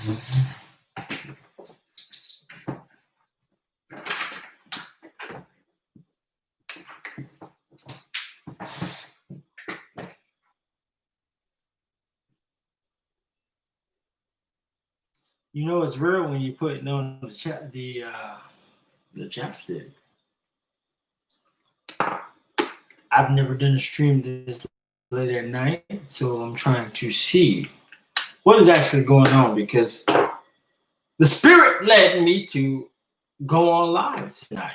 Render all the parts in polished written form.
You know it's real when you put it on the chapstick. I've never done a stream this late at night, so I'm trying to see what is actually going on, because the spirit led me to go on live tonight.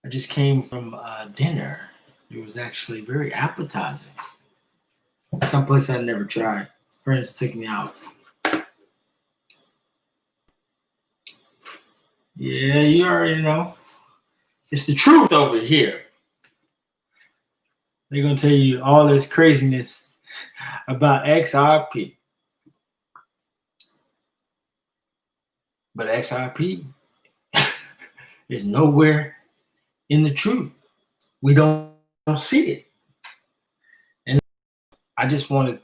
I just came from dinner. It was actually very appetizing. Someplace I never tried. Friends took me out. Yeah, you already know. It's the truth over here. They're going to tell you all this craziness about XRP. But XRP is nowhere in the truth. We don't see it. And I just wanted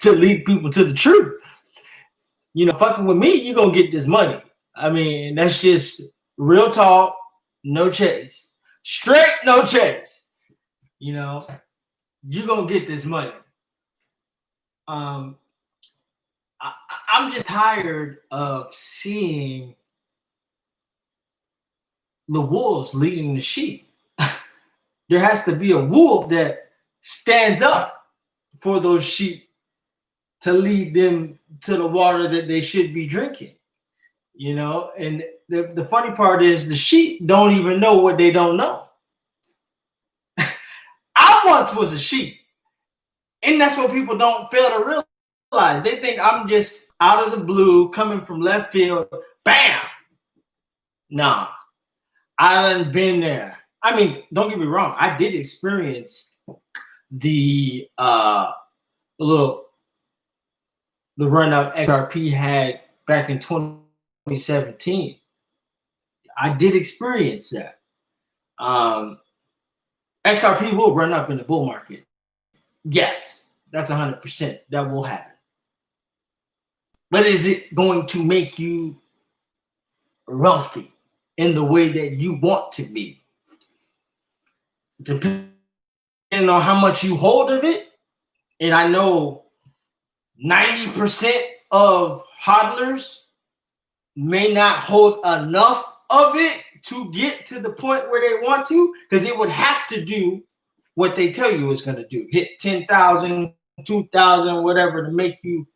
to lead people to the truth. You know, fucking with me, you're going to get this money. I mean, that's just real talk, no chase. Straight no chase. You know, you're going to get this money. I'm just tired of seeing the wolves leading the sheep. There has to be a wolf that stands up for those sheep to lead them to the water that they should be drinking. You know, and the funny part is the sheep don't even know what they don't know. I once was a sheep. And that's what people don't fail to realize. They think I'm just out of the blue, coming from left field, bam. Nah, I done been there. I mean, don't get me wrong. I did experience the run up XRP had back in 2017. I did experience that. XRP will run up in the bull market. Yes, that's 100%. That will happen. But is it going to make you wealthy in the way that you want to be? Depending on how much you hold of it, and I know 90% of hodlers may not hold enough of it to get to the point where they want to, because it would have to do what they tell you it's going to do. Hit 10,000, 2,000, whatever, to make you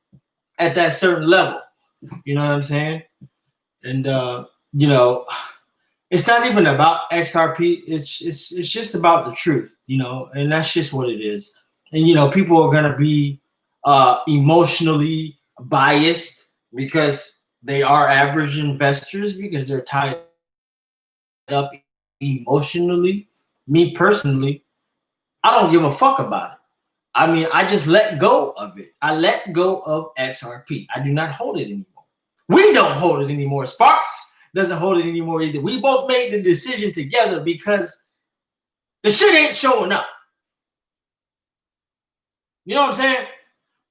at that certain level. You know what I'm saying? And, you know, it's not even about XRP. It's just about the truth, you know, and that's just what it is. And, you know, people are going to be emotionally biased because they are average investors, because they're tied up emotionally. Me personally, I don't give a fuck about it. I mean, I just let go of it. I let go of XRP. I do not hold it anymore. We don't hold it anymore. Sparks doesn't hold it anymore either. We both made the decision together because the shit ain't showing up. You know what I'm saying?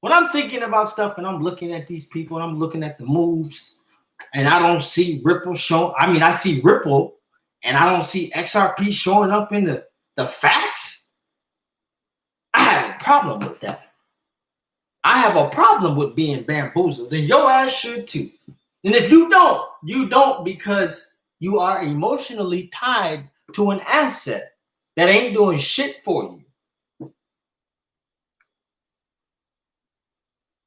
When I'm thinking about stuff and I'm looking at these people and I'm looking at the moves and I don't see Ripple showing. I mean, I see Ripple and I don't see XRP showing up in the facts. I have a problem with that. I have a problem with being bamboozled, and your ass should too. And if you don't because you are emotionally tied to an asset that ain't doing shit for you.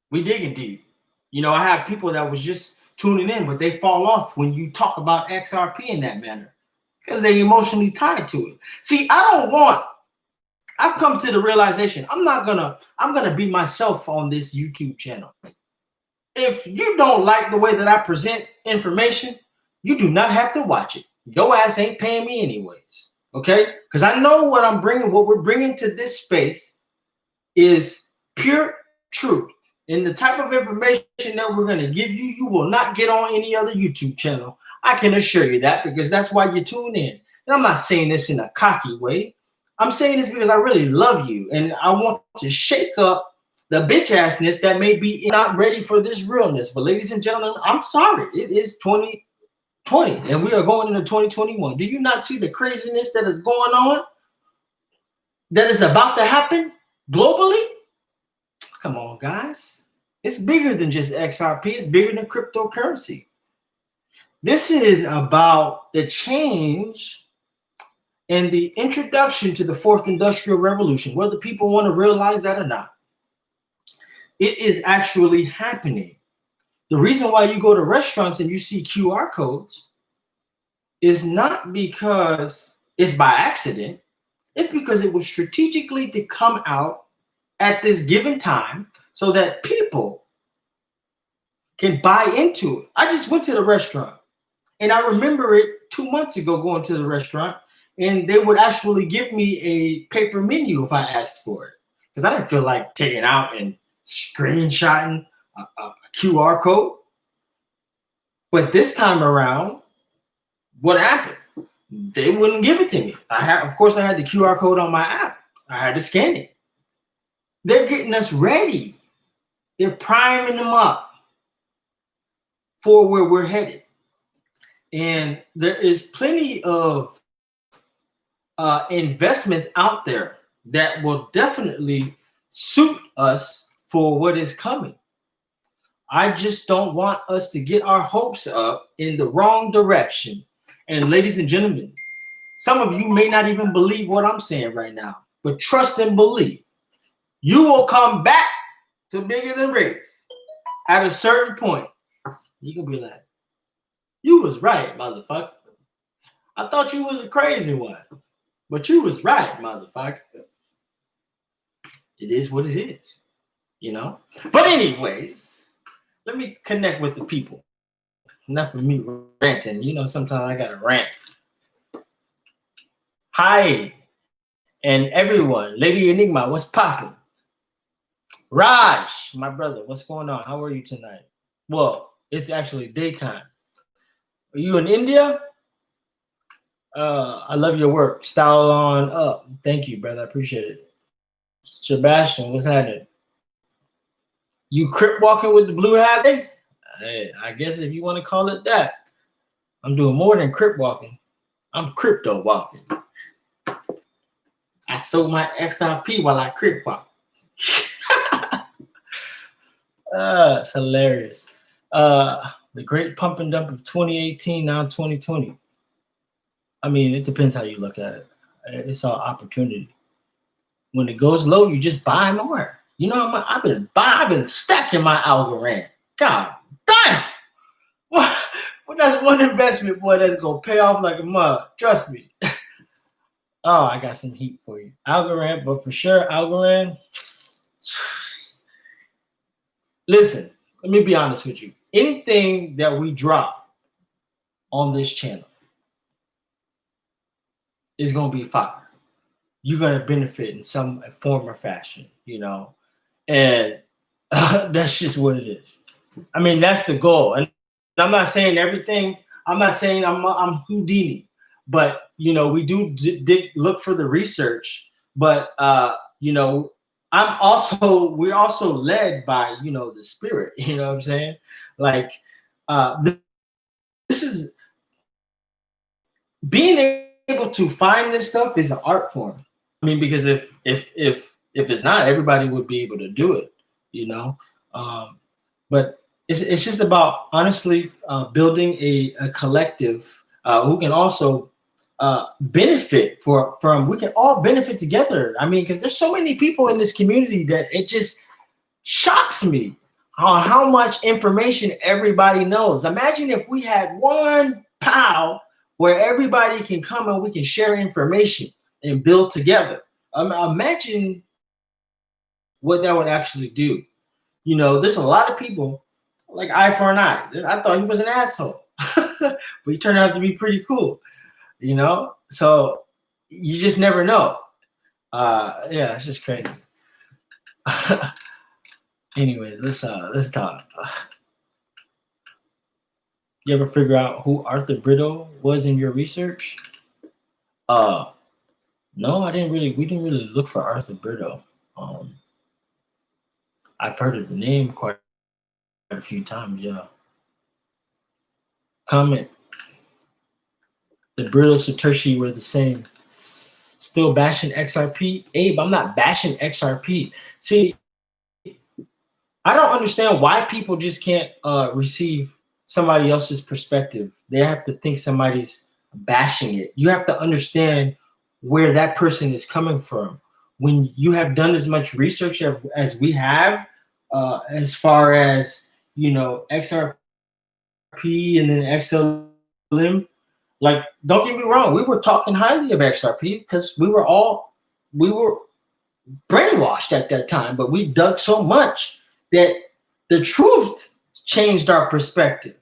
We digging deep. You know, I have people that was just tuning in, but they fall off when you talk about XRP in that manner because they emotionally tied to it. See, I've come to the realization I'm gonna be myself on this YouTube channel. If you don't like the way that I present information, you do not have to watch it. Your ass ain't paying me anyways, okay? Because I know what we're bringing to this space is pure truth. And the type of information that we're going to give you, you will not get on any other YouTube channel. I can assure you that, because that's why you tune in. And I'm not saying this in a cocky way. I'm saying this because I really love you and I want to shake up the bitch assness that may be not ready for this realness. But ladies and gentlemen, I'm sorry. It is 2020 and we are going into 2021. Do you not see the craziness that is going on? That is about to happen globally? Come on, guys. It's bigger than just XRP. It's bigger than cryptocurrency. This is about the change and the introduction to the fourth industrial revolution, whether people want to realize that or not. It is actually happening. The reason why you go to restaurants and you see QR codes is not because it's by accident. It's because it was strategically to come out at this given time so that people can buy into it. I just went to the restaurant and I remember it 2 months ago going to the restaurant, and they would actually give me a paper menu if I asked for it because I didn't feel like taking out and screenshotting a QR code. But this time around, what happened? They wouldn't give it to me. Of course, I had the QR code on my app. I had to scan it. They're getting us ready. They're priming them up for where we're headed. And there is plenty of investments out there that will definitely suit us for what is coming. I just don't want us to get our hopes up in the wrong direction. And ladies and gentlemen, some of you may not even believe what I'm saying right now, but trust and believe. You will come back to Bigger Than Race at a certain point. You can be like, you was right, motherfucker. I thought you was a crazy one, but you was right, motherfucker. It is what it is, you know? But anyways, let me connect with the people. Enough of me ranting. You know, sometimes I got to rant. Hi, and everyone. Lady Enigma, what's popping? Raj, my brother, what's going on? How are you tonight? Well, it's actually daytime. Are you in India? I love your work. Style on up. Thank you, brother. I appreciate it. Sebastian, what's happening? You crip walking with the blue hat? Hey, I guess if you want to call it that. I'm doing more than crip walking. I'm crypto walking. I sold my XRP while I crip walk. It's hilarious. The great pump and dump of 2018, now 2020. I mean, it depends how you look at it. It's all opportunity. When it goes low, you just buy more. You know, I've been stacking my ALGO. God damn! Well, that's one investment, boy, that's gonna pay off like a mug. Trust me. Oh, I got some heat for you. ALGO, but for sure, ALGO. Listen, let me be honest with you. Anything that we drop on this channel is gonna be fire. You're gonna benefit in some form or fashion, you know, and that's just what it is. I mean, that's the goal. And I'm not saying everything. I'm not saying I'm Houdini, but you know, we do look for the research. But you know, we're also led by, you know, the spirit. You know what I'm saying? Like this is being able to find this stuff is an art form. I mean, because if it's not, everybody would be able to do it, you know. But it's just about honestly building a collective who can also benefit from. We can all benefit together. I mean, because there's so many people in this community that it just shocks me how much information everybody knows. Imagine if we had one POW where everybody can come and we can share information and build together. Imagine what that would actually do. You know, there's a lot of people like Eye for an Eye. I thought he was an asshole, but he turned out to be pretty cool. You know, so you just never know. Yeah, it's just crazy. Anyway, let's talk. You ever figure out who Arthur Britto was in your research? No, I didn't really. We didn't really look for Arthur Britto. I've heard of the name quite a few times, yeah. Comment. The brittle Satoshi were the same. Still bashing XRP? Abe, I'm not bashing XRP. See, I don't understand why people just can't receive somebody else's perspective. They have to think somebody's bashing it. You have to understand where that person is coming from. When you have done as much research as we have, as far as, you know, XRP and then XLM, like, don't get me wrong, we were talking highly of XRP because we were brainwashed at that time, but we dug so much that the truth changed our perspective.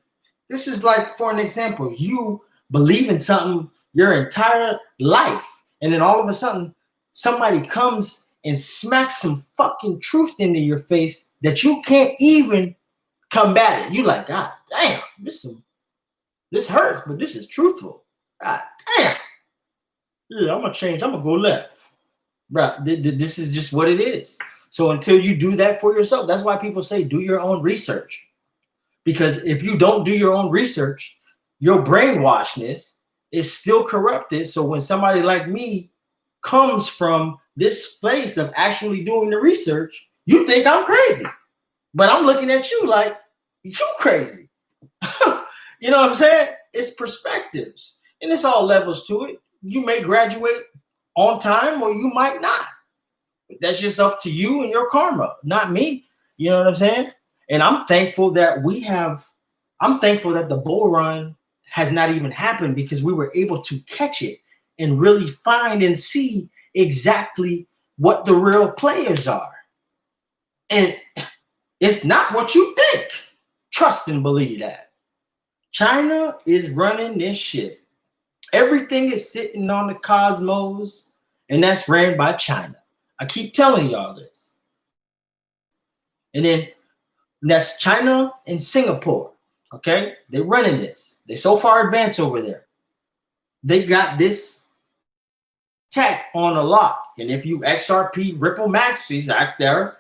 This is like, for an example, you believe in something your entire life, and then all of a sudden somebody comes and smacks some fucking truth into your face that you can't even combat it. You like, God damn, this hurts, but this is truthful. God damn. Yeah, I'm gonna change. I'm gonna go left. Bro, this is just what it is. So until you do that for yourself, that's why people say do your own research. Because if you don't do your own research, your brainwashedness is still corrupted. So when somebody like me comes from this place of actually doing the research, you think I'm crazy. But I'm looking at you like, you crazy. You know what I'm saying? It's perspectives. And it's all levels to it. You may graduate on time or you might not. That's just up to you and your karma, not me. You know what I'm saying? And I'm thankful that the bull run has not even happened because we were able to catch it and really find and see exactly what the real players are. And it's not what you think. Trust and believe that. China is running this shit. Everything is sitting on the cosmos, and that's ran by China. I keep telling y'all this. And then that's China and Singapore. Okay? They're running this. They're so far advanced over there. They got this tech on a lot. And if you XRP Ripple Max, he's out there.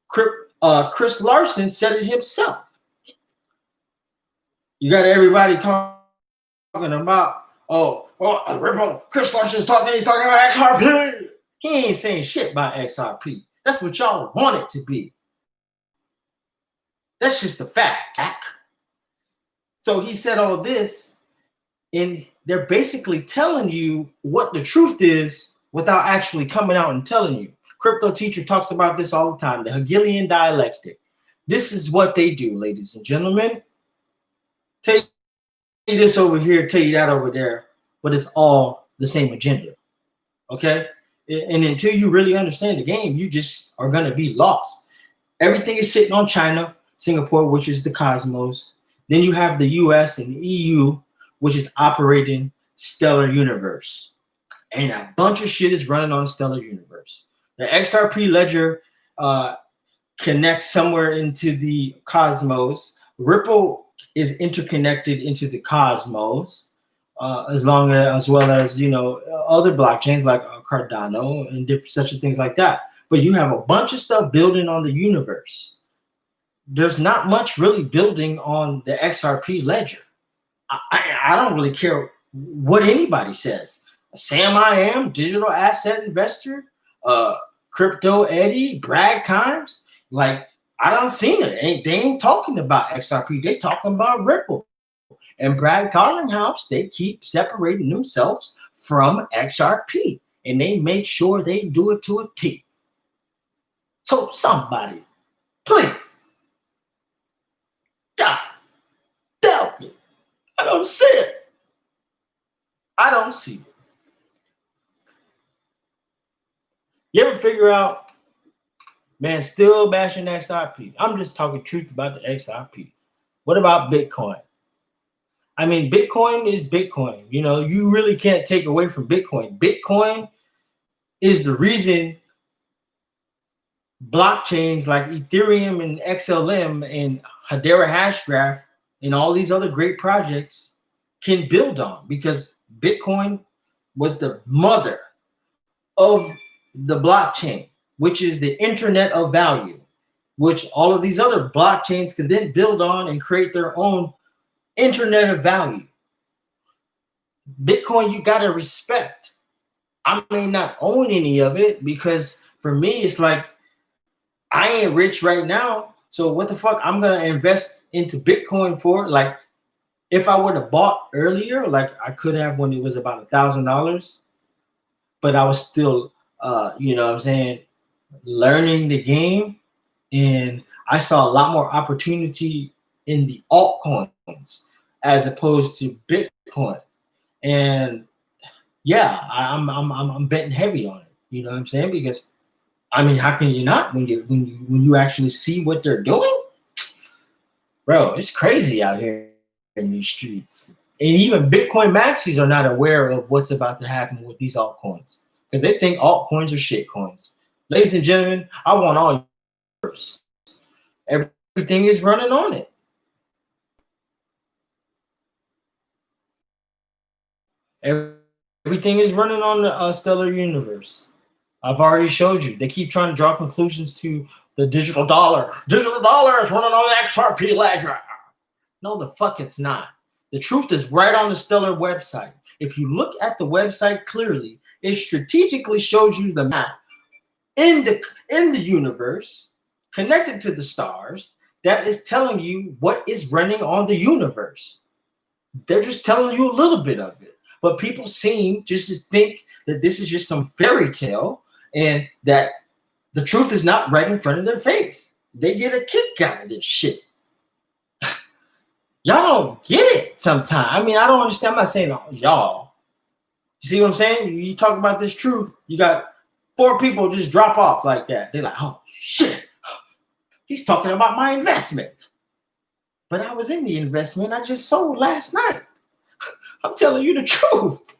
Chris Larson said it himself. You got everybody talking about, Ripple, Chris Larson's talking, he's talking about XRP. He ain't saying shit about XRP. That's what y'all want it to be. That's just a fact. So he said all this, and they're basically telling you what the truth is without actually coming out and telling you. Crypto Teacher talks about this all the time, the Hegelian dialectic. This is what they do, ladies and gentlemen. Tell you this over here, tell you that over there, but it's all the same agenda. Okay? And until you really understand the game, you just are going to be lost. Everything is sitting on China, Singapore, which is the cosmos. Then you have the US and the EU, which is operating Stellar Universe. And a bunch of shit is running on Stellar Universe. The XRP ledger connects somewhere into the cosmos. Ripple is interconnected into the cosmos, as well as, you know, other blockchains like Cardano and different such things like that. But you have a bunch of stuff building on the universe. There's not much really building on the XRP ledger. I don't really care what anybody says. Sam I Am, digital asset investor, Crypto Eddie, Brad Kimes, like, I don't seen it. They ain't talking about XRP. They talking about Ripple. And Brad Collinghouse, they keep separating themselves from XRP. And they make sure they do it to a T. So somebody, please, tell me. I don't see it. I don't see it. You ever figure out, man, still bashing XRP? I'm just talking truth about the XRP. What about Bitcoin? I mean, Bitcoin is Bitcoin. You know, you really can't take away from Bitcoin. Bitcoin is the reason blockchains like Ethereum and XLM and Hedera Hashgraph and all these other great projects can build on, because Bitcoin was the mother of the blockchain, which is the internet of value. which all of these other blockchains can then build on and create their own internet of value. Bitcoin, you got to respect. I may not own any of it because for me, it's like, I ain't rich right now. So what the fuck I'm going to invest into Bitcoin for? Like, if I would have bought earlier, like I could have when it was about $1,000, but I was still, you know what I'm saying, learning the game. And I saw a lot more opportunity in the altcoins as opposed to Bitcoin. And yeah, I'm betting heavy on it. You know what I'm saying? Because I mean, how can you not when you actually see what they're doing? Bro, it's crazy out here in these streets. And even Bitcoin maxis are not aware of what's about to happen with these altcoins because they think altcoins are shit coins. Ladies and gentlemen, I want all yours. Everything is running on it. Everything is running on the stellar universe. I've already showed you. They keep trying to draw conclusions to the digital dollar. Digital dollar is running on the XRP ledger. No, the fuck it's not. The truth is right on the stellar website. If you look at the website clearly, it strategically shows you the map in the universe connected to the stars that is telling you what is running on the universe. They're just telling you a little bit of it. But people seem just to think that this is just some fairy tale and that the truth is not right in front of their face. They get a kick out of this shit. Y'all don't get it sometimes. I mean, I don't understand. I'm not saying y'all. You see what I'm saying? You talk about this truth, you got 4 people just drop off like that. They're like, oh, shit. He's talking about my investment. But I was in the investment I just sold last night. I'm telling you the truth.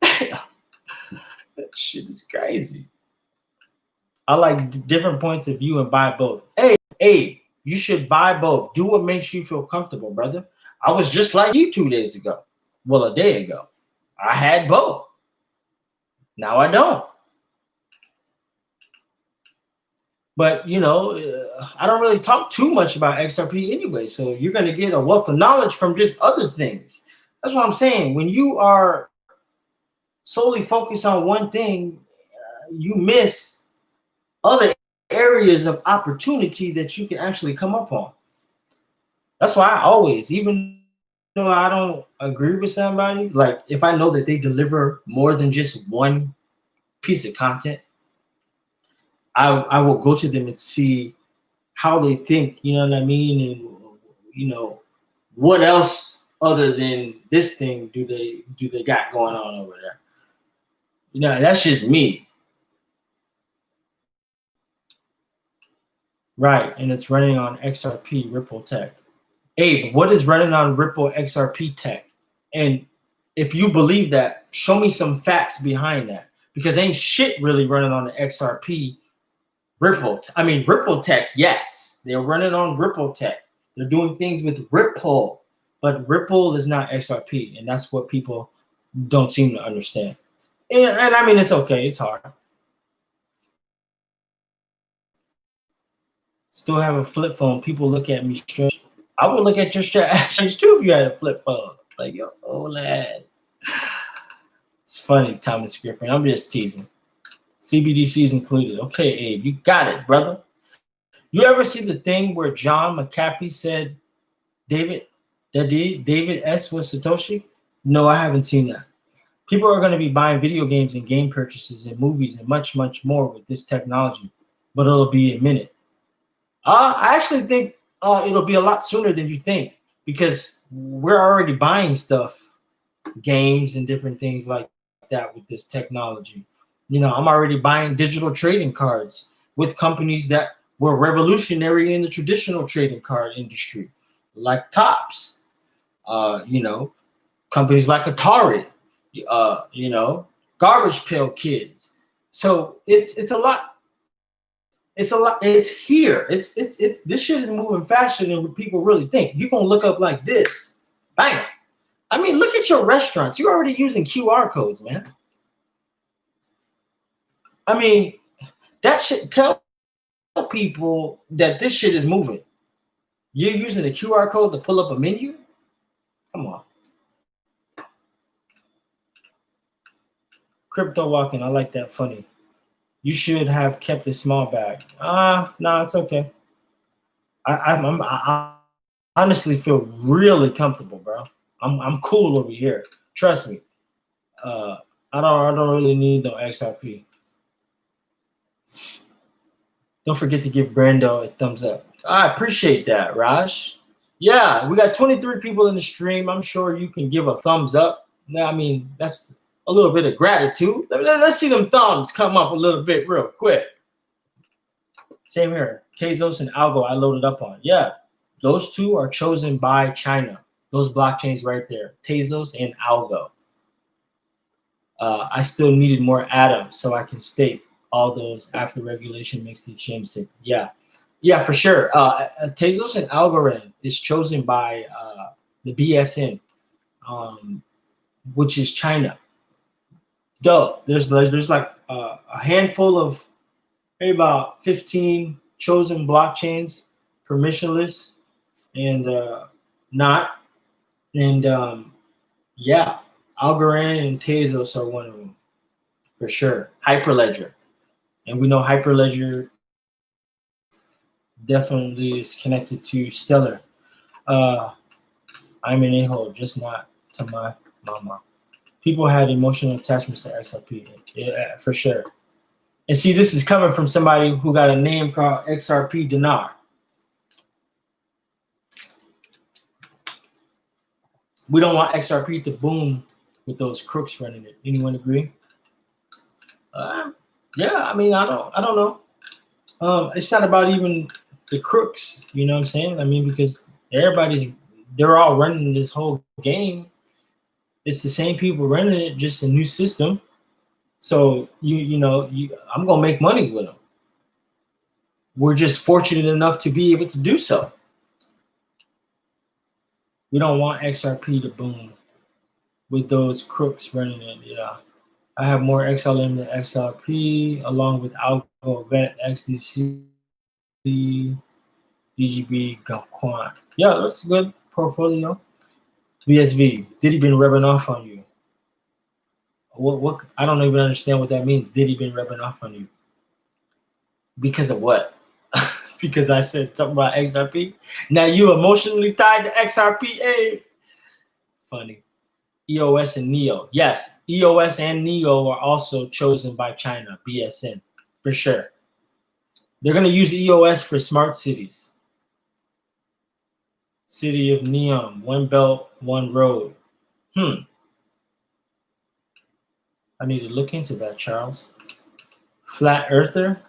That shit is crazy. I like different points of view and buy both. Hey, you should buy both. Do what makes you feel comfortable, brother. I was just like you 2 days ago. Well, a day ago. I had both. Now I don't. But, you know, I don't really talk too much about XRP anyway. So you're going to get a wealth of knowledge from just other things. That's what I'm saying. When you are solely focused on one thing, you miss other areas of opportunity that you can actually come up on. That's why I always, even though I don't agree with somebody, like if I know that they deliver more than just one piece of content, I will go to them and see how they think, you know what I mean? And, you know, what else other than this thing do they got going on over there? You know, that's just me. Right, and it's running on XRP Ripple Tech. Abe, what is running on Ripple XRP Tech? And if you believe that, show me some facts behind that. Because ain't shit really running on the XRP Ripple Tech, yes. They're running on Ripple Tech. They're doing things with Ripple. But Ripple is not XRP. And that's what people don't seem to understand. And I mean, it's okay. It's hard. Still have a flip phone. People look at me strange. I would look at your strange too if you had a flip phone. Like, yo, old lad. It's funny, Thomas Griffin. I'm just teasing. CBDCs included. Okay, Abe, you got it, brother. You ever see the thing where John McAfee said David S was Satoshi? No, I haven't seen that. People are going to be buying video games and game purchases and movies and much, much more with this technology, but it'll be a minute. I actually think it'll be a lot sooner than you think because we're already buying stuff, games and different things like that with this technology. You know, I'm already buying digital trading cards with companies that were revolutionary in the traditional trading card industry, like Topps, you know, companies like Atari, you know, Garbage Pail Kids. So it's a lot. It's a lot. It's here. It's this shit is moving faster than what people really think. You're gonna look up like this. Bang. I mean, look at your restaurants. You're already using QR codes, man. I mean, that should tell people that this shit is moving. You're using the QR code to pull up a menu? Come on. Crypto walking, I like that. Funny. You should have kept a small bag. No, it's okay. I honestly feel really comfortable, bro. I'm cool over here. Trust me. I don't really need no XRP. Don't forget to give Brando a thumbs up. I appreciate that, Raj. Yeah, we got 23 people in the stream. I'm sure you can give a thumbs up. I mean, that's a little bit of gratitude. Let's see them thumbs come up a little bit real quick. Same here. Tezos and Algo I loaded up on. Yeah, those two are chosen by China. Those blockchains right there. Tezos and Algo. I still needed more atoms so I can stake all those after regulation makes the exchange safe. Yeah, for sure. Tezos and Algorand is chosen by the BSN, which is China. There's like a handful of maybe about 15 chosen blockchains, permissionless and not. And yeah, Algorand and Tezos are one of them for sure. Hyperledger. And we know Hyperledger definitely is connected to Stellar. I'm an a-hole, just not to my mama. People had emotional attachments to XRP. Yeah, for sure. And see, this is coming from somebody who got a name called XRP Dinar. We don't want XRP to boom with those crooks running it. Anyone agree? Yeah, I mean, I don't know. It's not about even the crooks, you know what I'm saying? I mean, because they're all running this whole game. It's the same people running it, just a new system. So I'm gonna make money with them. We're just fortunate enough to be able to do so. We don't want XRP to boom with those crooks running it. Yeah. I have more XLM than XRP, along with ALGO, VET, XDC, DGB, Quant. Yeah, that's a good portfolio. BSV, Diddy been rubbing off on you? What? I don't even understand what that means. Diddy been rubbing off on you? Because of what? Because I said something about XRP? Now you emotionally tied to XRP, Abe? Funny. EOS and NEO. Yes, EOS and NEO are also chosen by China, BSN, for sure. They're going to use EOS for smart cities. City of Neon, one belt, one road. I need to look into that, Charles. Flat earther?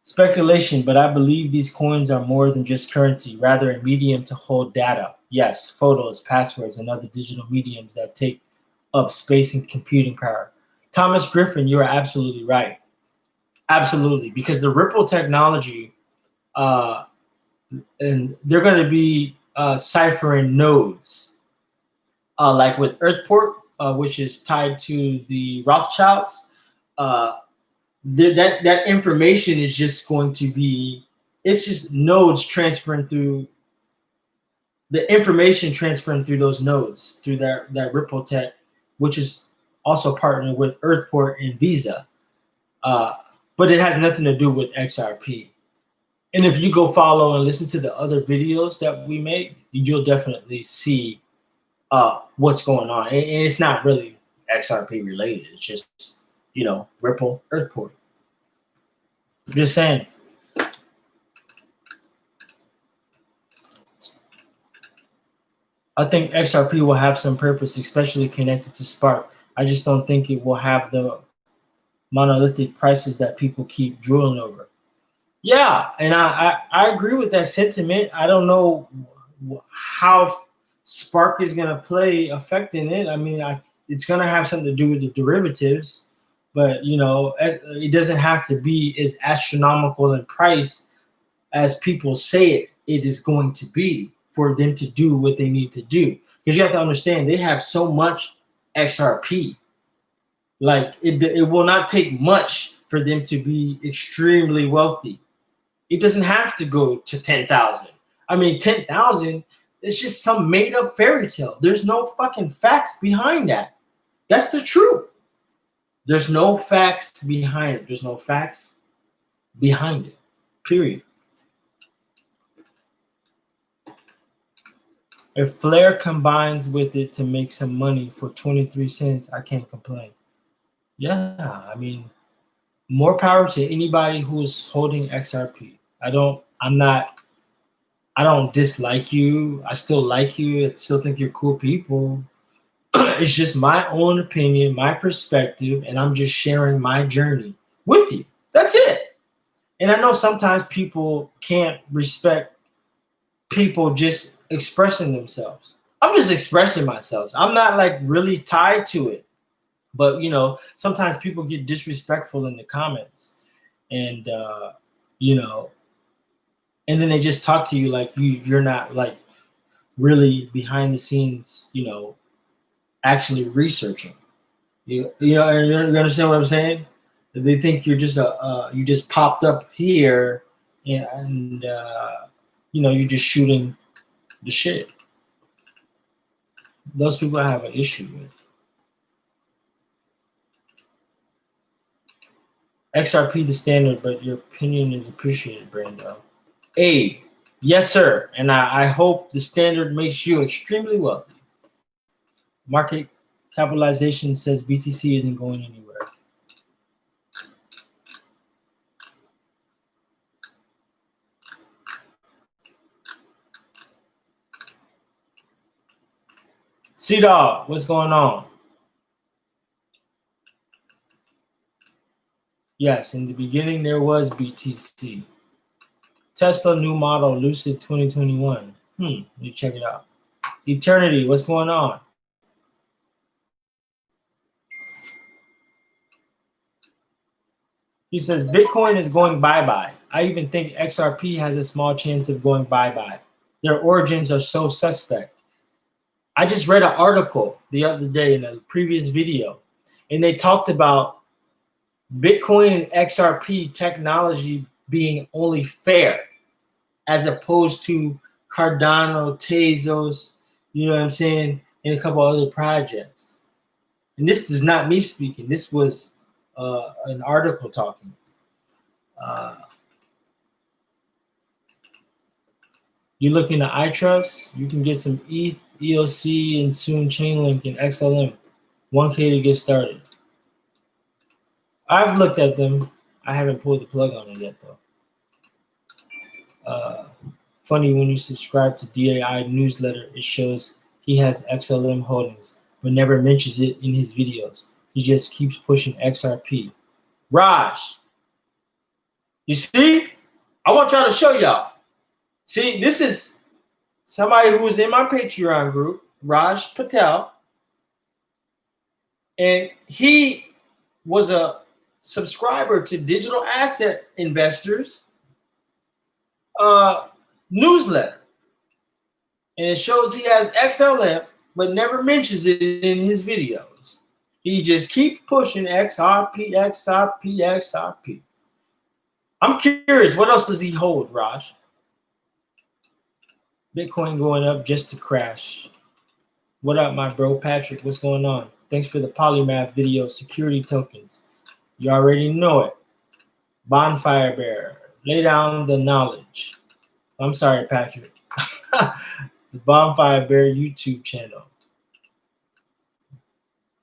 Speculation, but I believe these coins are more than just currency, rather a medium to hold data. Yes, photos, passwords, and other digital mediums that take up space and computing power. Thomas Griffin, you are absolutely right. Absolutely, because the Ripple technology, and they're going to be ciphering nodes, like with Earthport, which is tied to the Rothschilds. That information is just going to be, it's just nodes transferring through, the information transferring through those nodes, through that Ripple tech, which is also partnered with Earthport and Visa. But it has nothing to do with XRP. And if you go follow and listen to the other videos that we make, you'll definitely see what's going on. And it's not really XRP related. It's just, Ripple, Earthport. Just saying. I think XRP will have some purpose, especially connected to Spark. I just don't think it will have the monolithic prices that people keep drooling over. Yeah, and I agree with that sentiment. I don't know how Spark is going to play affecting it. I mean, it's going to have something to do with the derivatives, but it doesn't have to be as astronomical in price as people say it is going to be for them to do what they need to do. Because you have to understand, they have so much XRP. Like it will not take much for them to be extremely wealthy. It doesn't have to go to 10,000. I mean, 10,000 is just some made up fairy tale. There's no fucking facts behind that. That's the truth. There's no facts behind it. There's no facts behind it. Period. If Flare combines with it to make some money for 23 cents, I can't complain. Yeah, I mean, more power to anybody who's holding XRP. I don't dislike you. I still like you. I still think you're cool people. It's just my own opinion, my perspective, and I'm just sharing my journey with you. That's it. And I know sometimes people can't respect people just expressing themselves. I'm just expressing myself. I'm not like really tied to it. But you know, sometimes people get disrespectful in the comments, and you know, and then they just talk to you like you're not like really behind the scenes, you know, actually researching. You know, you understand what I'm saying? They think you're just you just popped up here, and you know, you're just shooting the shit. Those people I have an issue with. XRP the standard, but your opinion is appreciated, Brando. A, yes, sir. And I hope the standard makes you extremely wealthy. Market capitalization says BTC isn't going anywhere. C-Dog, what's going on? Yes, in the beginning there was BTC. Tesla new model Lucid 2021. Let me check it out. Eternity, what's going on? He says Bitcoin is going bye-bye. I even think XRP has a small chance of going bye-bye. Their origins are so suspect. I just read an article the other day in a previous video, and they talked about Bitcoin and XRP technology being only fair as opposed to Cardano, Tezos, you know what I'm saying, and a couple other projects. And this is not me speaking. This was an article talking. You look into iTrust, you can get some ETH, EOC, and soon Chainlink and XLM. 1K to get started. I've looked at them. I haven't pulled the plug on it yet, though. Funny, when you subscribe to DAI newsletter, it shows he has XLM holdings, but never mentions it in his videos. He just keeps pushing XRP. Raj, you see? I want y'all to show y'all. See, this is somebody who was in my Patreon group, Raj Patel, and he was a subscriber to Digital Asset Investors newsletter, and it shows he has XLM, but never mentions it in his videos. He just keeps pushing XRP, XRP, XRP. I'm curious, what else does he hold, Raj? Bitcoin going up just to crash. What up, my bro Patrick? What's going on? Thanks for the polymath video. Security tokens. You already know it. Bonfire Bear. Lay down the knowledge. I'm sorry, Patrick. The Bonfire Bear YouTube channel.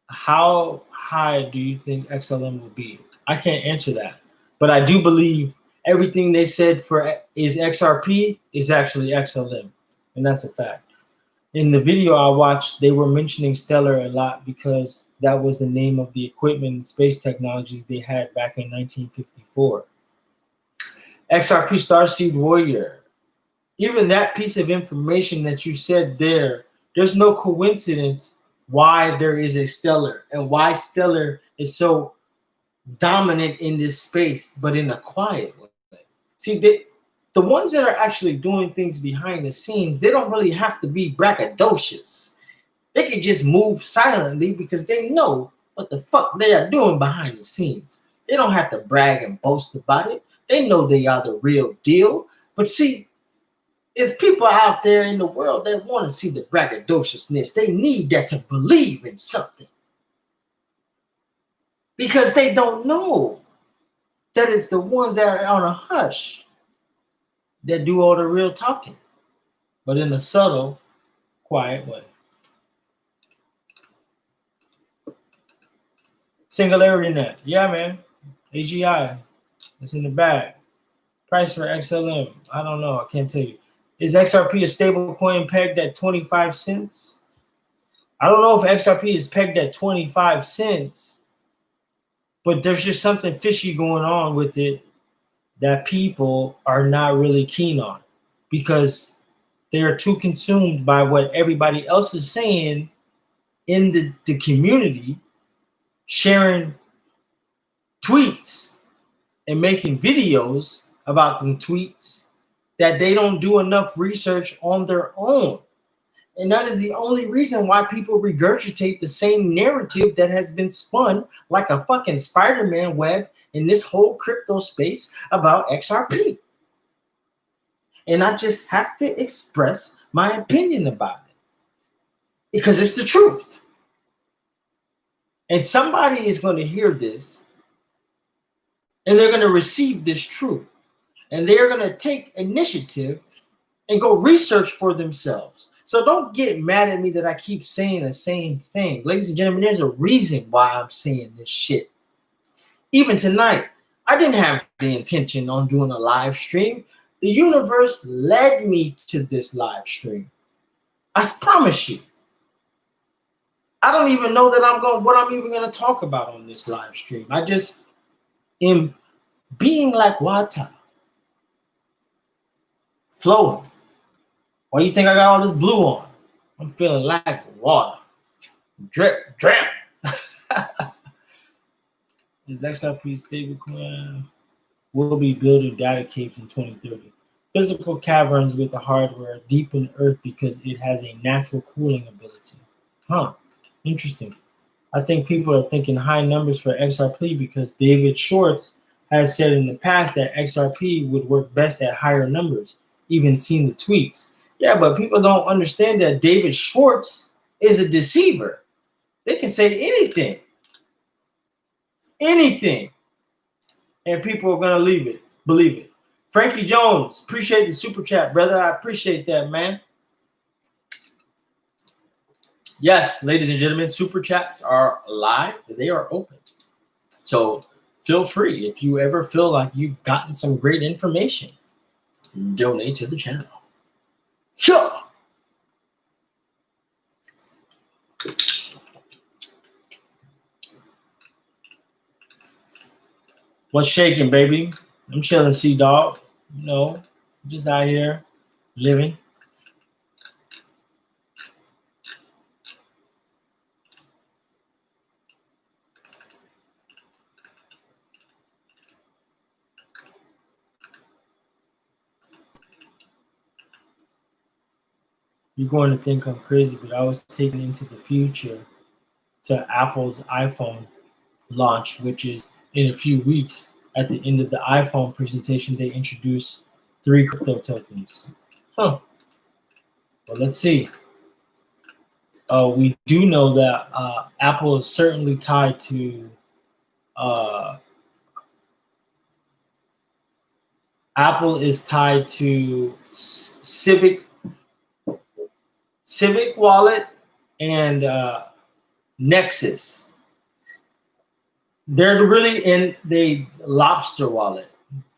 How high do you think XLM will be? I can't answer that. But I do believe everything they said for is XRP is actually XLM. And that's a fact. In the video I watched, they were mentioning Stellar a lot because that was the name of the equipment and space technology they had back in 1954. XRP Starseed Warrior. Even that piece of information that you said there, there's no coincidence why there is a Stellar and why Stellar is so dominant in this space, but in a quiet way. See, the ones that are actually doing things behind the scenes, they don't really have to be braggadocious. They can just move silently because they know what the fuck they are doing behind the scenes. They don't have to brag and boast about it. They know they are the real deal. But see, it's people out there in the world that want to see the braggadociousness. They need that to believe in something. Because they don't know that it's the ones that are on a hush that do all the real talking, but in a subtle, quiet way. Singularity Net. Yeah, man. AGI. It's in the bag. Price for XLM. I don't know. I can't tell you. Is XRP a stable coin pegged at 25 cents? I don't know if XRP is pegged at 25 cents, but there's just something fishy going on with it that people are not really keen on because they are too consumed by what everybody else is saying in the community, sharing tweets and making videos about them tweets, that they don't do enough research on their own. And that is the only reason why people regurgitate the same narrative that has been spun like a fucking Spider-Man web in this whole crypto space about XRP. And I just have to express my opinion about it because it's the truth. And somebody is going to hear this and they're going to receive this truth. And they're going to take initiative and go research for themselves. So don't get mad at me that I keep saying the same thing. Ladies and gentlemen, there's a reason why I'm saying this shit. Even tonight, I didn't have the intention on doing a live stream. The universe led me to this live stream. I promise you. I don't even know that what I'm even going to talk about on this live stream. I just am being like water. Flowing. Why do you think I got all this blue on? I'm feeling like water. Drip, drip. Is XRP stablecoin will be building data caves in 2030. Physical caverns with the hardware deep in earth because it has a natural cooling ability. Interesting. I think people are thinking high numbers for XRP because David Schwartz has said in the past that XRP would work best at higher numbers. Even seen the tweets. Yeah, but people don't understand that David Schwartz is a deceiver. They can say anything. Anything. And people are going to believe it. Frankie Jones, appreciate the super chat, brother. I appreciate that, man. Yes, ladies and gentlemen, super chats are live. They are open. So feel free if you ever feel like you've gotten some great information, donate to the channel. Sure. What's shaking, baby? I'm chilling, C-Dog. You know, just out here living. You're going to think I'm crazy, but I was taken into the future to Apple's iPhone launch, which is in a few weeks. At the end of the iPhone presentation, they introduced 3 crypto tokens. Well, let's see. We do know that Apple is certainly tied to Civic Wallet and Nexus. They're really in the Lobster Wallet.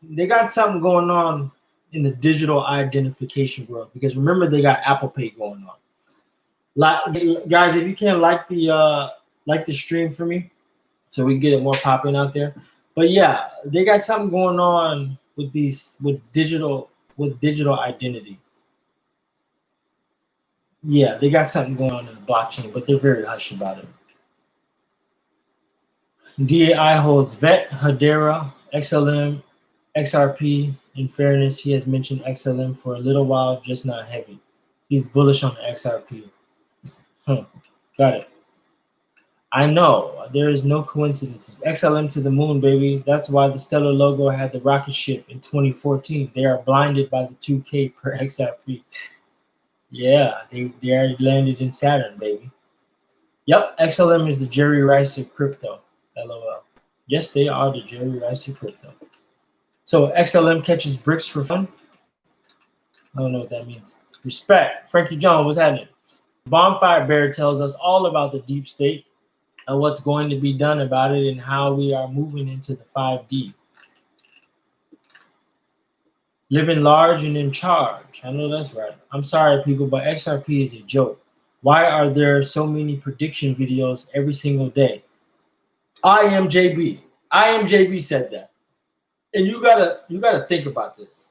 They got something going on in the digital identification world because remember they got Apple Pay going on. Guys, if you can like the stream for me, so we can get it more popping out there. But yeah, they got something going on with digital identity. Yeah, they got something going on in the blockchain, but they're very hush about it. DAI holds VET, Hedera, XLM, XRP. In fairness, he has mentioned XLM for a little while, just not heavy. He's bullish on the XRP. Got it. I know there is no coincidences. XLM to the moon, baby. That's why the Stellar logo had the rocket ship in 2014. They are blinded by the 2K per XRP. Yeah, they already landed in Saturn, baby. Yep, XLM is the Jerry Rice of crypto. LOL. Yes, they are the Jerry Rice of crypto. So XLM catches bricks for fun. I don't know what that means. Respect. Frankie John, what's happening? Bonfire Bear tells us all about the deep state and what's going to be done about it and how we are moving into the 5D. Living large and in charge. I know that's right. I'm sorry, people, but XRP is a joke. Why are there so many prediction videos every single day? I am JB. said that. And you gotta think about this.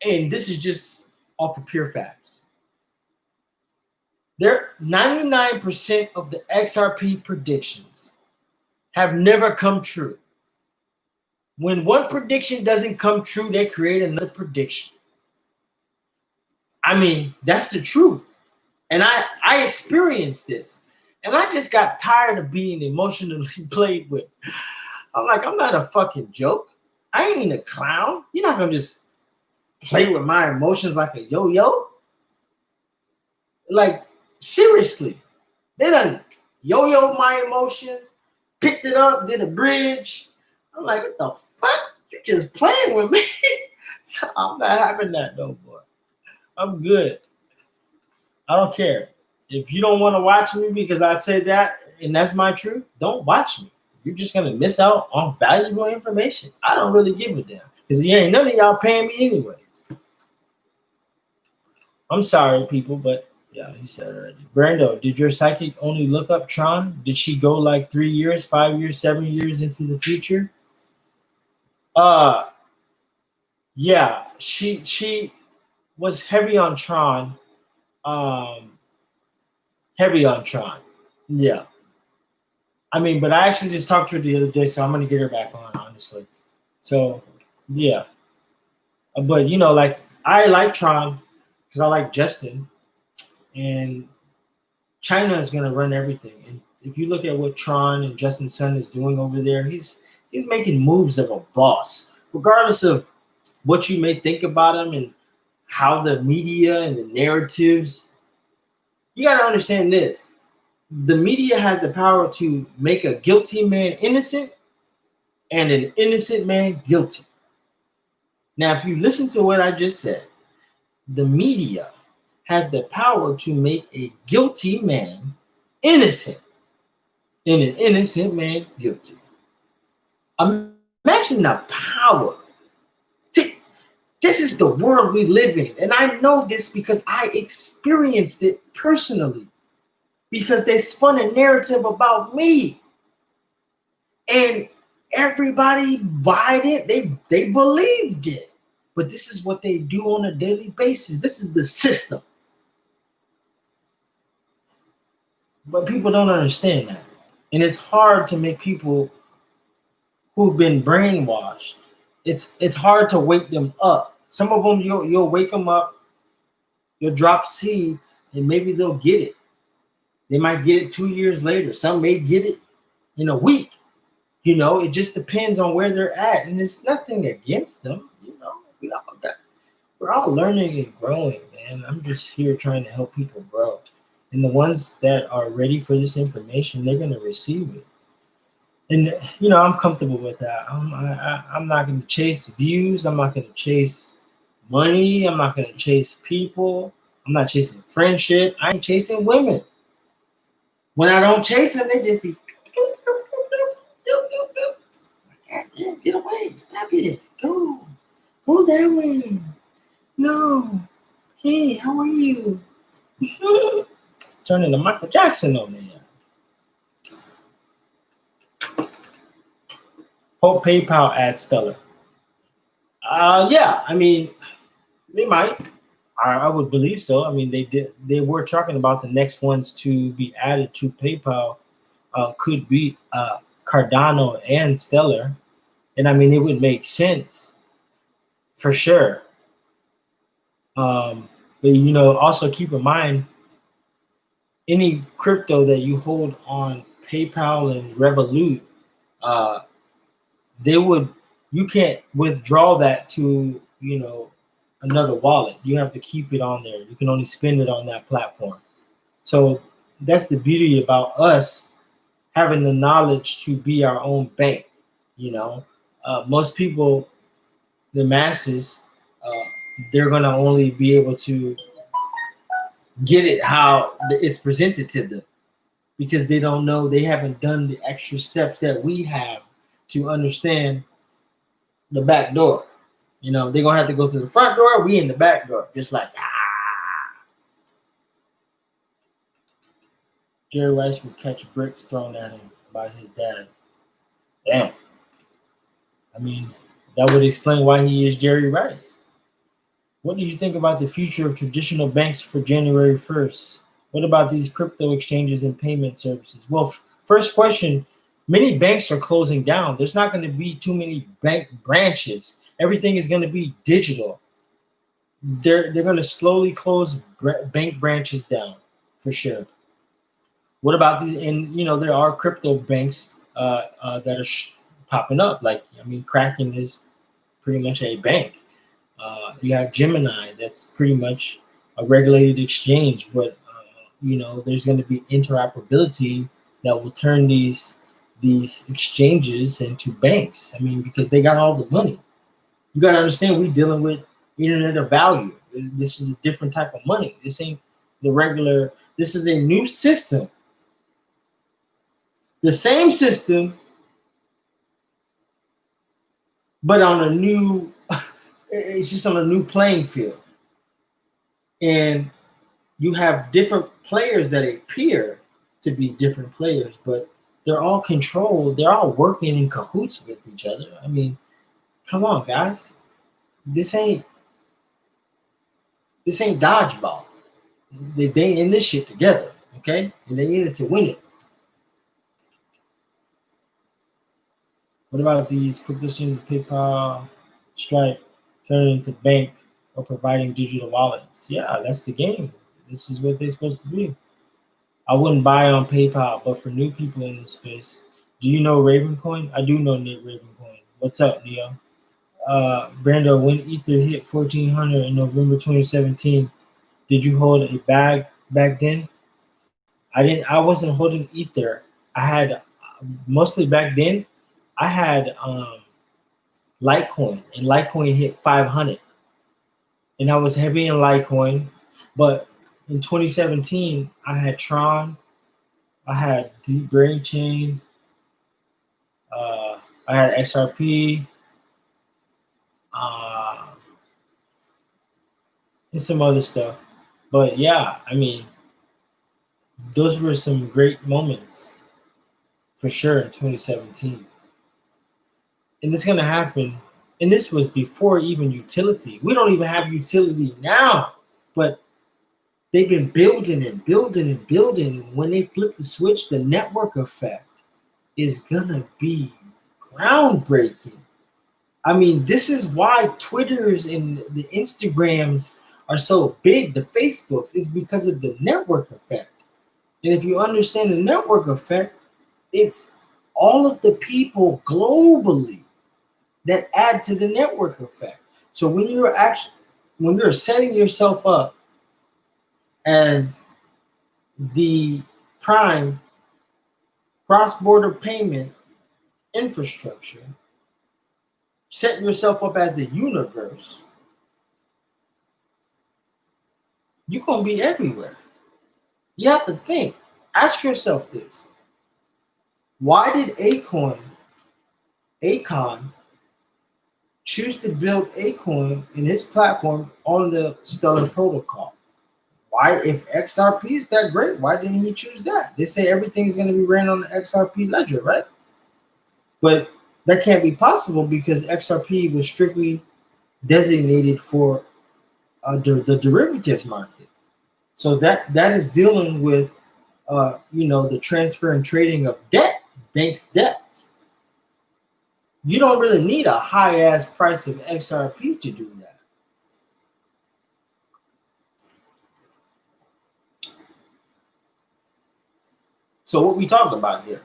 And this is just off of pure facts. There 99% of the XRP predictions have never come true. When one prediction doesn't come true, they create another prediction. I mean, that's the truth. And I experienced this. And I just got tired of being emotionally played with. I'm like, I'm not a fucking joke. I ain't a clown. You're not gonna just play with my emotions like a yo-yo. Like, seriously. They done yo-yo my emotions, picked it up, did a bridge. I'm like, what the fuck? You just playing with me? I'm not having that no more. I'm good. I don't care. If you don't want to watch me because I said that and that's my truth, don't watch me. You're just gonna miss out on valuable information. I don't really give a damn because ain't none of y'all paying me anyways. I'm sorry, people, but yeah, he said already. Brando, did your psychic only look up Tron? Did she go like 3 years, 5 years, 7 years into the future? Yeah, she was heavy on Tron. Heavy on Tron. Yeah. I mean, but I actually just talked to her the other day, so I'm gonna get her back on, honestly. So yeah. But you know, like I like Tron because I like Justin, and China is gonna run everything. And if you look at what Tron and Justin Sun is doing over there, he's making moves of a boss, regardless of what you may think about him and how the media and the narratives. You got to understand this. The media has the power to make a guilty man innocent and an innocent man guilty. Now, if you listen to what I just said, the media has the power to make a guilty man innocent and an innocent man guilty. Imagine the power. This is the world we live in. And I know this because I experienced it personally. Because they spun a narrative about me. And everybody bought it. They believed it. But this is what they do on a daily basis. This is the system. But people don't understand that. And it's hard to make people who've been brainwashed, it's hard to wake them up. Some of them you'll wake them up, you'll drop seeds, and maybe they'll get it. They might get it 2 years later. Some may get it in a week. You know, it just depends on where they're at. And it's nothing against them. You know, we're all learning and growing, man. I'm just here trying to help people grow. And the ones that are ready for this information, they're going to receive it. And, you know, I'm comfortable with that. I'm not going to chase views. I'm not going to chase money. I'm not going to chase people. I'm not chasing friendship. I ain't chasing women. When I don't chase them, they just be, get away, stop it, go that way. No, hey, how are you? Turning to Michael Jackson on there. Hope PayPal adds Stellar. Yeah, I mean, they might. I would believe so. I mean, they were talking about the next ones to be added to PayPal could be Cardano and Stellar. And I mean, it would make sense for sure. But, you know, also keep in mind, any crypto that you hold on PayPal and Revolut, you can't withdraw that to, another wallet. You have to keep it on there. You can only spend it on that platform. So that's the beauty about us having the knowledge to be our own bank. Most people, the masses, uh, they're gonna only be able to get it how it's presented to them, because they don't know, they haven't done the extra steps that we have to understand the back door. They're gonna have to go through the front door, we in the back door, just like Jerry Rice would catch bricks thrown at him by his dad. Damn. I mean, that would explain why he is Jerry Rice. What do you think about the future of traditional banks for January 1st? What about these crypto exchanges and payment services? Well, first question, many banks are closing down. There's not going to be too many bank branches. Everything is going to be digital. They're going to slowly close bank branches down, for sure. What about these? And there are crypto banks that are popping up. Like, Kraken is pretty much a bank. You have Gemini, that's pretty much a regulated exchange, but there's going to be interoperability that will turn these exchanges into banks. Because they got all the money. You got to understand, we're dealing with internet of value. This is a different type of money. This ain't the regular. This is a new system. The same system, but on a new. It's just on a new playing field. And you have different players that appear to be different players, but they're all controlled. They're all working in cahoots with each other. Come on, guys. This ain't dodgeball. They in this shit together, okay? And they in it to win it. What about these crypto exchanges, PayPal, Stripe, turning into bank or providing digital wallets? Yeah, that's the game. This is what they're supposed to be. I wouldn't buy on PayPal, but for new people in this space, do you know Ravencoin? I do know Nick Ravencoin. What's up, Neo? Brando, when Ether hit 1400 in November 2017, did you hold a bag back then? I didn't. I wasn't holding Ether. I had mostly back then. I had Litecoin, and Litecoin hit 500, and I was heavy in Litecoin. But in 2017, I had Tron, I had Deep Brain Chain, I had XRP, and some other stuff. But yeah, those were some great moments for sure in 2017. And it's gonna happen. And this was before even utility. We don't even have utility now, but they've been building and building and building. When they flip the switch, the network effect is gonna be groundbreaking. This is why Twitters and the Instagrams are so big, the Facebooks, is because of the network effect. And if you understand the network effect, it's all of the people globally that add to the network effect. So when you're setting yourself up as the prime cross-border payment infrastructure, setting yourself up as the universe, you're going to be everywhere. You have to think. Ask yourself this. Why did Acon choose to build Acon in his platform on the Stellar protocol? Why, if XRP is that great, why didn't he choose that? They say everything's going to be ran on the XRP ledger, right? But that can't be possible because XRP was strictly designated for the derivatives market. So that is dealing with the transfer and trading of debt, banks' debts. You don't really need a high ass price of XRP to do that. So what we talking about here?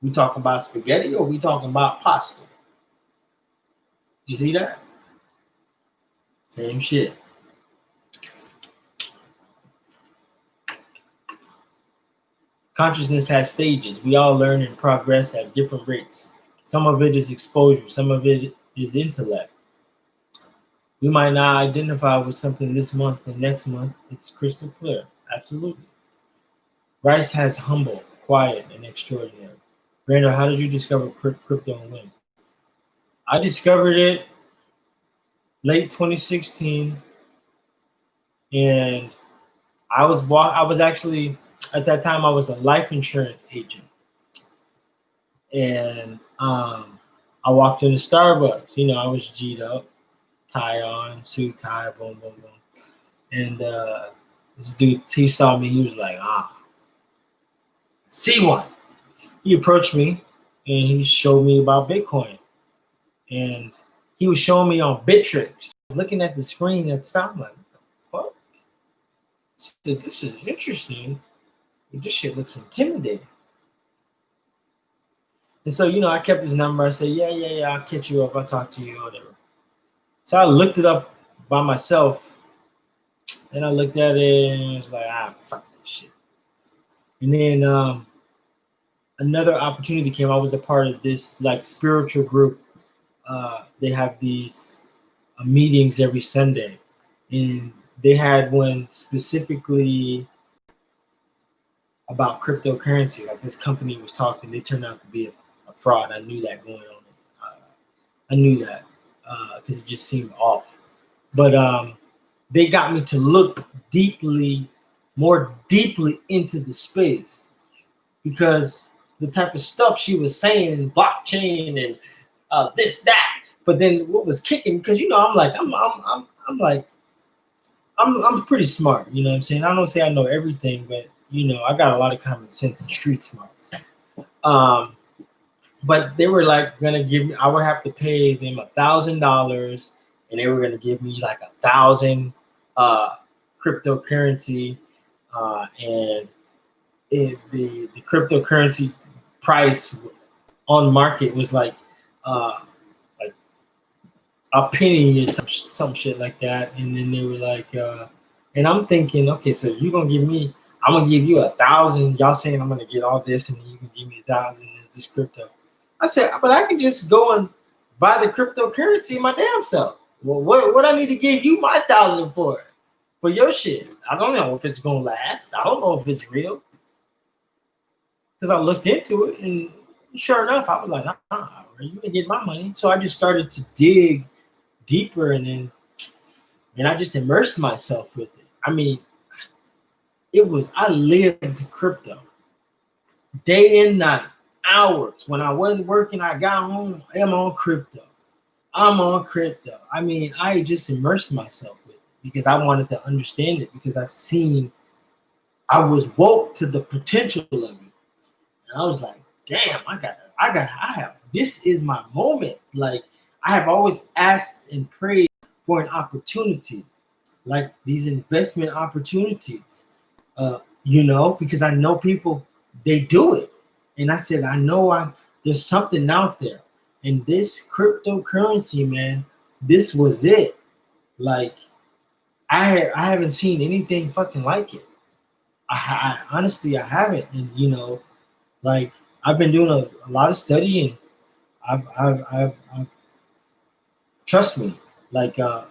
We talking about spaghetti or we talking about pasta? You see that? Same shit. Consciousness has stages. We all learn and progress at different rates. Some of it is exposure. Some of it is intellect. We might not identify with something this month and next month. It's crystal clear. Absolutely. Rice has humble, quiet, and extraordinary. Brando, how did you discover crypto and when? I discovered it late 2016, and I was actually at that time I was a life insurance agent, and I walked into Starbucks. You know, I was G'd up, tie on, suit, tie, boom, boom, boom, and this dude, he saw me. He was like, see one. He approached me, and he showed me about Bitcoin, and he was showing me on Bittrex. Looking at the screen at stop, I'm like, what the fuck? This is interesting. This shit looks intimidating. And so, you know, I kept his number. I said, yeah, I'll catch you up. I'll talk to you, whatever. So I looked it up by myself, and I looked at it, and it was like, fuck this shit. And then another opportunity came. I was a part of this like spiritual group. They have these meetings every Sunday, and they had one specifically about cryptocurrency. Like this company was talking, they turned out to be a fraud. I knew that going on. I knew that because it just seemed off. But they got me to look more deeply into the space, because the type of stuff she was saying, blockchain and this, that. But then what was kicking, because you know, I'm pretty smart, you know what I'm saying? I don't say I know everything, but you know, I got a lot of common sense and street smarts. But they were like gonna give me, I would have to pay them $1,000, and they were gonna give me like 1,000 cryptocurrency, and the cryptocurrency price on market was like a penny or some shit like that. And then they were like, and I'm thinking, okay, so you're gonna give me, I'm gonna give you 1,000. Y'all saying I'm gonna get all this, and then you can give me 1,000 in this crypto. I said, but I can just go and buy the cryptocurrency my damn self. Well, what I need to give you my 1,000 for your shit? I don't know if it's gonna last. I don't know if it's real. Because I looked into it, and sure enough, I was like, you gonna get my money. So I just started to dig deeper, and I just immersed myself with it. I mean, I lived crypto day and night, hours. When I wasn't working, I got home, I'm on crypto. I mean, I just immersed myself with it because I wanted to understand it, because I was woke to the potential of it. And I was like, damn, this is my moment. Like, I have always asked and prayed for an opportunity, like these investment opportunities, you know, because I know people, they do it. And I said, there's something out there. And this cryptocurrency, man, this was it. Like, I haven't seen anything fucking like it. I honestly, I haven't. And, you know, like, I've been doing a lot of studying. I've trust me, like, I'm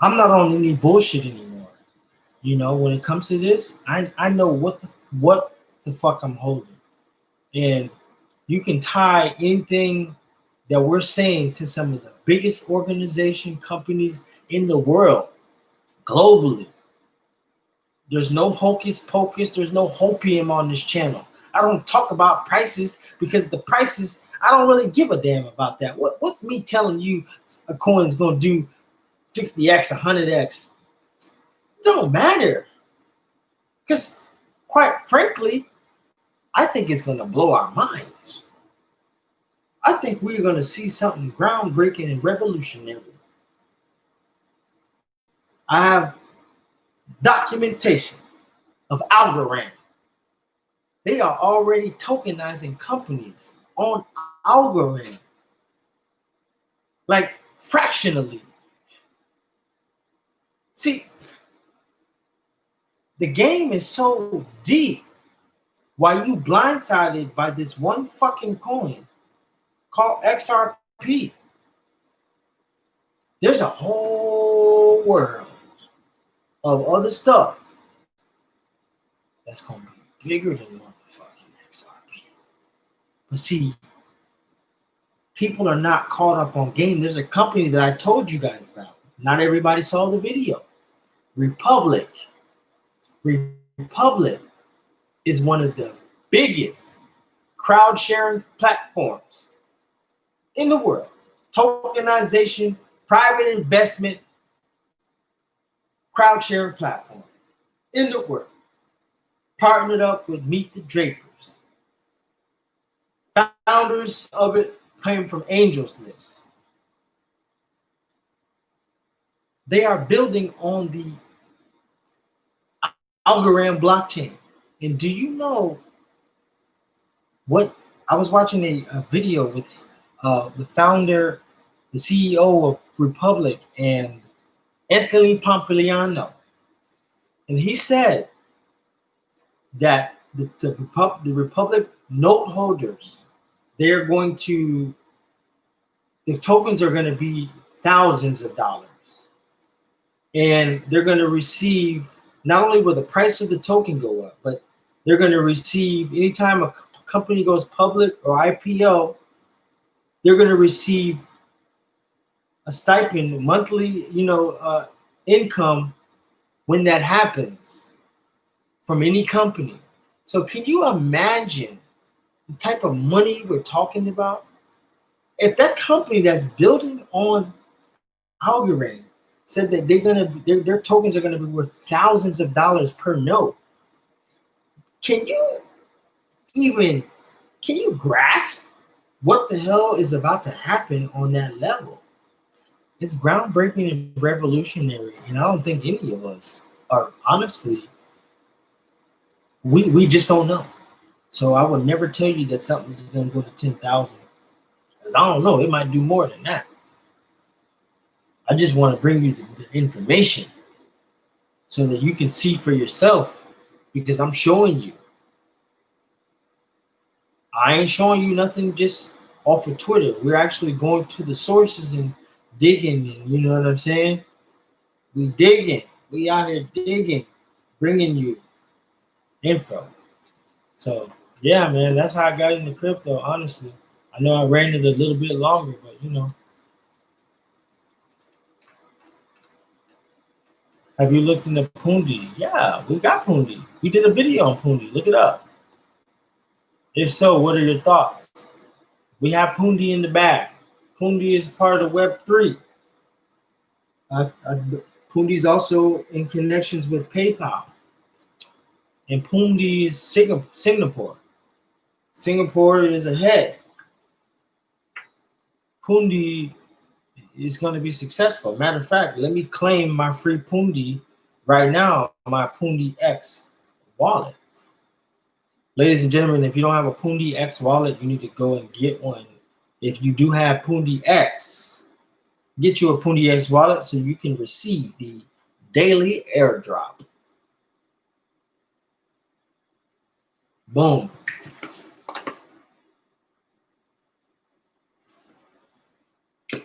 not on any bullshit anymore. You know, when it comes to this, I know what the fuck I'm holding. And you can tie anything that we're saying to some of the biggest organization companies in the world, globally. There's no hocus pocus. There's no hopium on this channel. I don't talk about prices, because the prices, I don't really give a damn about that. What's me telling you a coin's going to do 50x, 100x? Don't matter. Because quite frankly, I think it's going to blow our minds. I think we're going to see something groundbreaking and revolutionary. I have documentation of ALGO. They are already tokenizing companies on algorithm, like fractionally. See, the game is so deep. Why you blindsided by this one fucking coin called XRP? There's a whole world of other stuff that's gonna be bigger than motherfucking XRP. But see, people are not caught up on game. There's a company that I told you guys about. Not everybody saw the video. Republic. Republic is one of the biggest crowd sharing platforms in the world. Tokenization, private investment, crowd sharing platform in the world. Partnered up with Meet the Drapers. Founders of it came from Angels List. They are building on the Algorand blockchain. And do you know what? I was watching a video with the founder, the CEO of Republic, and Anthony Pompliano. And he said that the Republic note holders, they're going to, the tokens are going to be thousands of dollars. And they're going to receive, not only will the price of the token go up, but they're going to receive, anytime a company goes public or IPO, they're going to receive a stipend, monthly, income when that happens from any company. So can you imagine the type of money we're talking about? If that company that's building on Algorand said that their tokens are gonna be worth thousands of dollars per note, can you grasp what the hell is about to happen on that level? It's groundbreaking and revolutionary, and I don't think any of us are, honestly, we just don't know. So I would never tell you that something's going to go to 10,000, because I don't know. It might do more than that. I just want to bring you the information so that you can see for yourself, because I'm showing you. I ain't showing you nothing just off of Twitter. We're actually going to the sources and digging, and you know what I'm saying? We digging. We out here digging, bringing you info. So yeah, man, that's how I got into crypto, honestly. I know I ran it a little bit longer, but Have you looked into Pundi? Yeah, we got Pundi. We did a video on Pundi. Look it up. If so, what are your thoughts? We have Pundi in the bag. Pundi is part of Web3. Pundi is also in connections with PayPal. And Pundi is Singapore. Singapore is ahead. Pundi is going to be successful. Matter of fact, let me claim my free Pundi right now, my Pundi X wallet. Ladies and gentlemen, if you don't have a Pundi X wallet, you need to go and get one. If you do have Pundi X, get you a Pundi X wallet so you can receive the daily airdrop. Boom.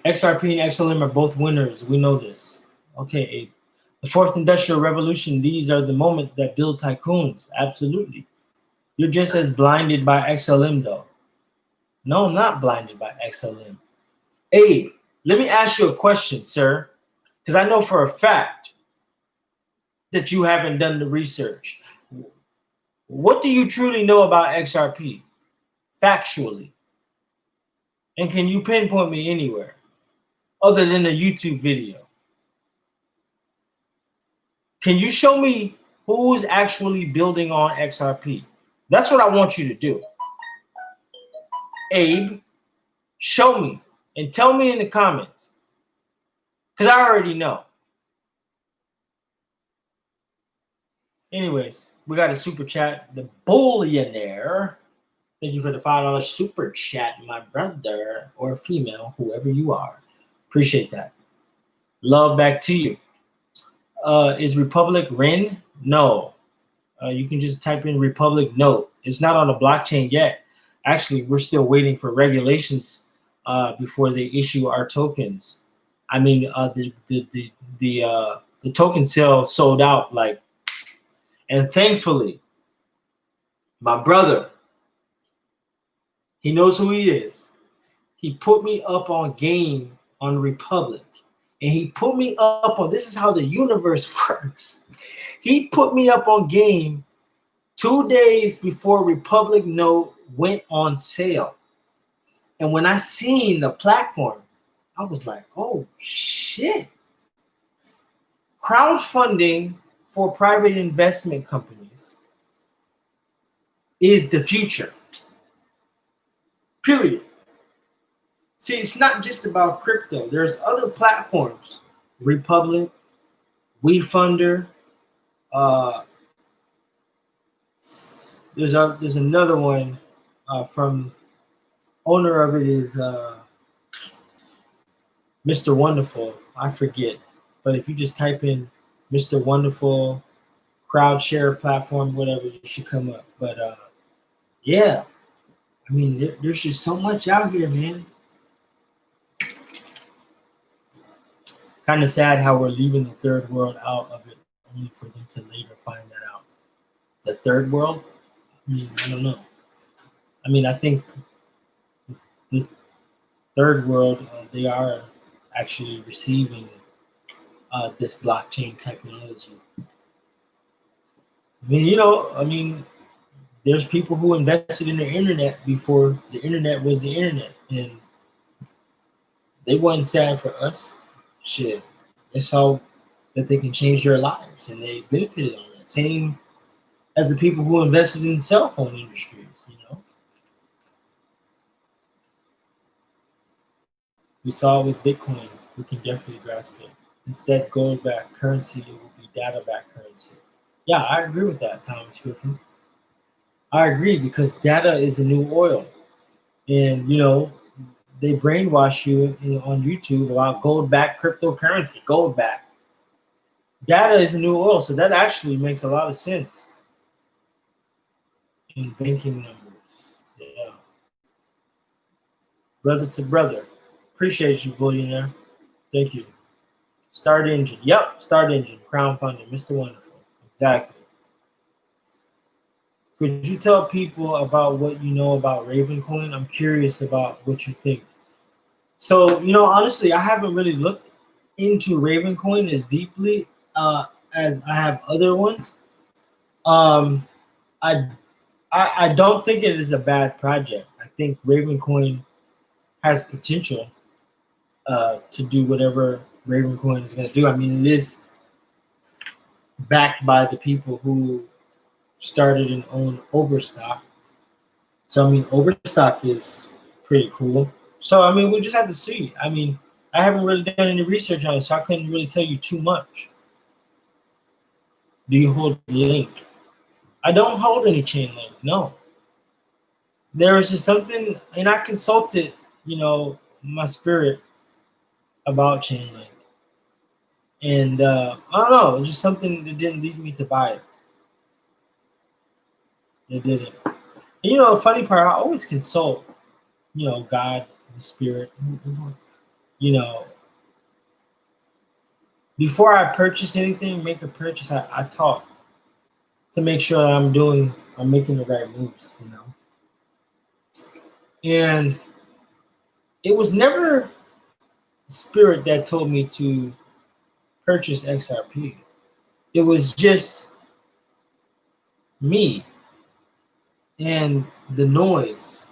XRP and XLM are both winners. We know this. Okay, the fourth industrial revolution, these are the moments that build tycoons. Absolutely. You're just as blinded by XLM, though. No, I'm not blinded by XLM. Abe, let me ask you a question, sir, because I know for a fact that you haven't done the research. What do you truly know about XRP, factually? And can you pinpoint me anywhere other than a YouTube video? Can you show me who's actually building on XRP? That's what I want you to do. Abe, show me and tell me in the comments, because I already know. Anyways, we got a super chat. The Bullionaire. Thank you for the $5 super chat, my brother or female, whoever you are. Appreciate that. Love back to you. Is Republic Ren? No. You can just type in Republic Note. It's not on the blockchain yet. Actually, we're still waiting for regulations before they issue our tokens. I mean, the token sale sold out like, and thankfully, my brother, he knows who he is. He put me up on game on Republic, and he put me up on. This is how the universe works. He put me up on game 2 days before Republic Note went on sale. And when I seen the platform, I was like, oh shit. Crowdfunding for private investment companies is the future. Period. See, it's not just about crypto. There's other platforms. Republic, WeFunder, there's another one from owner of it is Mr. Wonderful. I forget, but if you just type in Mr. Wonderful, crowd share platform, whatever, you should come up. But yeah, I mean, there's just so much out here, man. Kind of sad how we're leaving the third world out of it, only for them to later find that out. The third world? I mean, I don't know. I mean, I think the third world, they are actually receiving this blockchain technology. I mean, there's people who invested in the internet before the internet was the internet, and they wasn't sad for us. Shit, they saw that they can change their lives, and they benefited on that. Same as the people who invested in the cell phone industries, We saw it with Bitcoin. We can definitely grasp it. Instead, gold-backed currency, it will be data-backed currency. Yeah, I agree with that, Thomas Griffin. I agree, because data is the new oil. And, they brainwash you on YouTube about gold-backed cryptocurrency, gold-backed. Data is the new oil, so that actually makes a lot of sense in banking numbers. Yeah. Brother to brother. Appreciate you, Billionaire. Thank you. Start Engine. Yep, Start Engine. Crowdfunding. Mr. Wonderful. Exactly. Could you tell people about what you know about Ravencoin? I'm curious about what you think. So, honestly, I haven't really looked into Ravencoin as deeply as I have other ones. I don't think it is a bad project. I think Ravencoin has potential to do whatever Ravencoin is going to do. I mean, it is backed by the people who started and owned Overstock. So, I mean, Overstock is pretty cool. So, I mean, we just have to see. I mean, I haven't really done any research on it, so I couldn't really tell you too much. Do you hold Link? I don't hold any Chainlink, no. There was just something, and I consulted, my spirit about Chainlink. And I don't know, it was just something that didn't lead me to buy it. It didn't. And, the funny part, I always consult, God, the spirit, before I purchase anything, make a purchase, I talk to make sure that I'm making the right moves, And it was never spirit that told me to purchase XRP. It was just me and the noise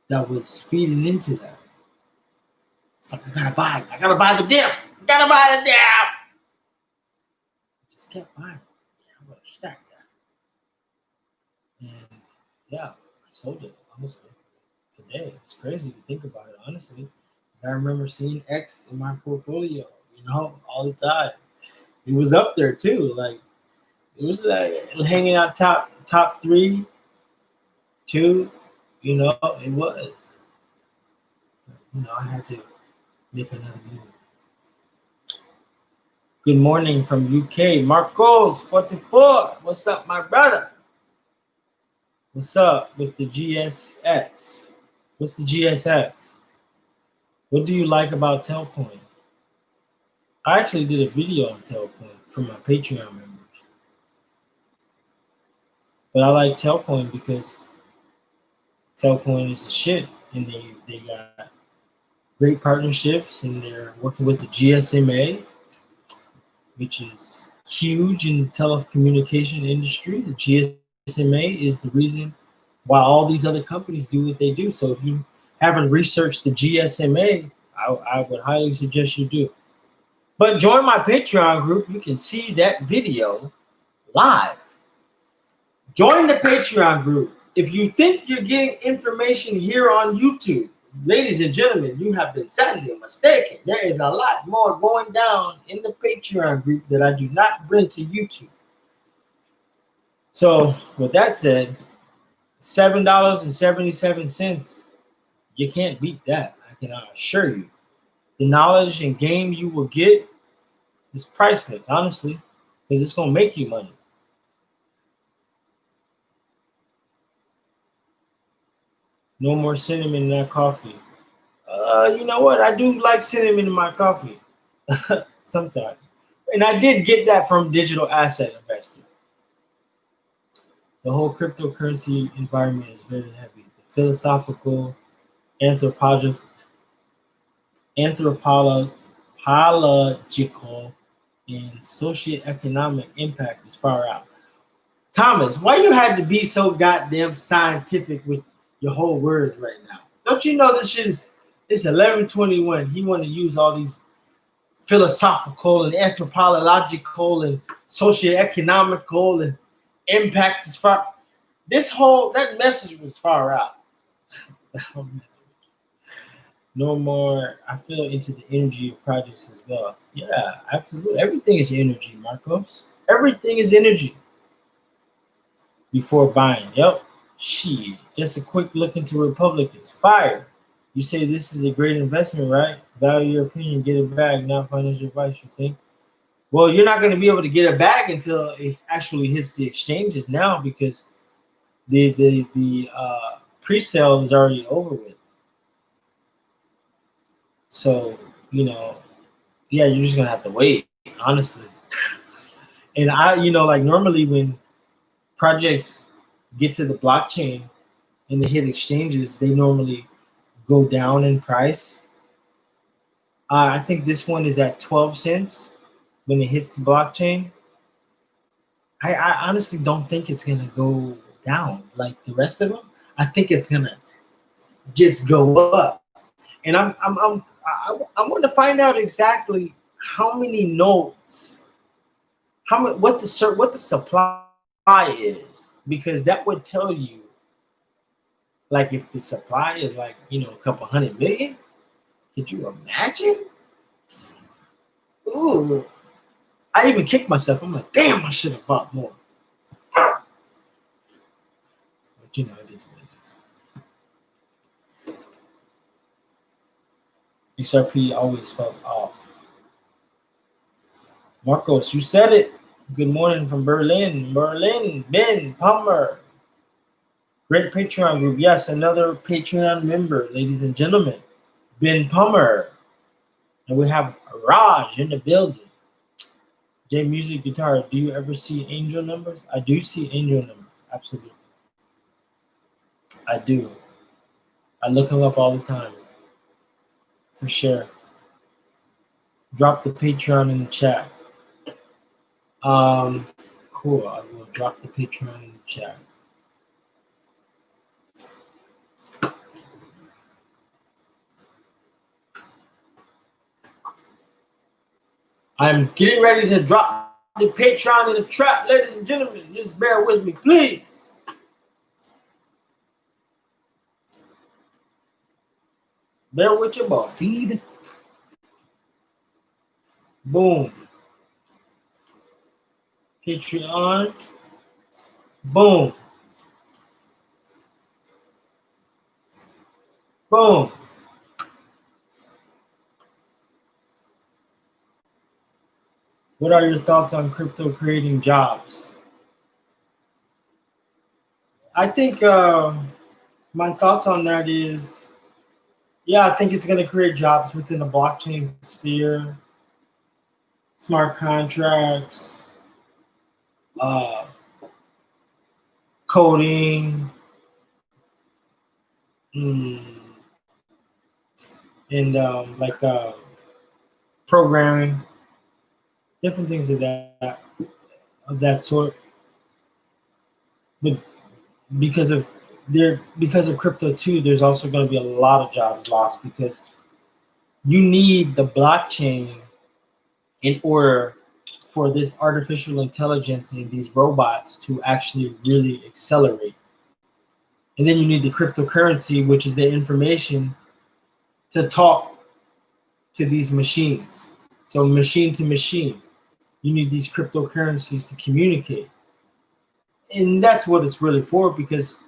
that was feeding into that. It's like, I gotta buy the dip. I gotta buy the dip. I just kept buying it. I'm gonna stack that. And yeah, I sold it, honestly. Today. It's crazy to think about it, honestly. I remember seeing X in my portfolio, all the time. It was up there too. Like, It was like hanging out top 3, 2. You know, it was. You know, I had to make another move. Good morning from UK. Marcos 44. What's up, my brother? What's up with the GSX? What's the GSX? What do you like about Telcoin? I actually did a video on Telcoin for my Patreon members. But I like Telcoin because Telcoin is the shit, and they got great partnerships, and they're working with the GSMA, which is huge in the telecommunication industry. The GSMA is the reason why all these other companies do what they do. So if you haven't researched the GSMA, I would highly suggest you do. But join my Patreon group. You can see that video live. Join the Patreon group. If you think you're getting information here on YouTube, ladies and gentlemen, you have been sadly mistaken. There is a lot more going down in the Patreon group that I do not bring to YouTube. So with that said, $7.77, you can't beat that. I can assure you. The knowledge and game you will get is priceless, honestly, because it's going to make you money. No more cinnamon in that coffee. You know what? I do like cinnamon in my coffee sometimes. And I did get that from Digital Asset Investor. The whole cryptocurrency environment is very heavy. The philosophical, anthropological, and socioeconomic impact is far out. Thomas, why you had to be so goddamn scientific with your whole words right now? Don't you know this shit is, it's 11:21. He want to use all these philosophical and anthropological and socioeconomical and impact is far. That message was far out. No more. I feel into the energy of projects as well. Yeah, absolutely. Everything is energy, Marcos. Everything is energy. Before buying. Yep. Shit. Just a quick look into Republicans. Fire. You say this is a great investment, right? Value your opinion, get it back, not financial advice, you think? Well, you're not going to be able to get it back until it actually hits the exchanges now, because the pre-sale is already over with. So, yeah, you're just going to have to wait, honestly. And like normally when projects get to the blockchain and they hit exchanges, they normally go down in price. I think this one is at 12 cents when it hits the blockchain. I honestly don't think it's gonna go down like the rest of them. I think it's gonna just go up. And I want to find out exactly how many nodes, what the supply is, because that would tell you, like, if the supply is like a couple 100 million. Could you imagine? Ooh, I even kicked myself. I'm like, damn, I should have bought more. But it is what it is. XRP always felt off. Marcos, you said it. Good morning from Berlin. Ben Palmer. Great Patreon group. Yes, another Patreon member, ladies and gentlemen. Ben Palmer. And we have Raj in the building. J Music Guitar, do you ever see angel numbers? I do see angel numbers, absolutely. I do. I look them up all the time, for sure. Drop the Patreon in the chat. Cool, I will drop the Patreon in the chat. I'm getting ready to drop the Patreon in the trap, ladies and gentlemen. Just bear with me, please. Bear with your boy. Steve. Boom. Patreon. Boom. Boom. What are your thoughts on crypto creating jobs? I think my thoughts on that is, yeah, I think it's going to create jobs within the blockchain sphere, smart contracts, uh, coding, mm, and programming, different things of that sort. But because of crypto too, there's also going to be a lot of jobs lost because you need the blockchain in order for this artificial intelligence and these robots to actually really accelerate. And then you need the cryptocurrency, which is the information to talk to these machines. So machine to machine, you need these cryptocurrencies to communicate. And that's what it's really for, because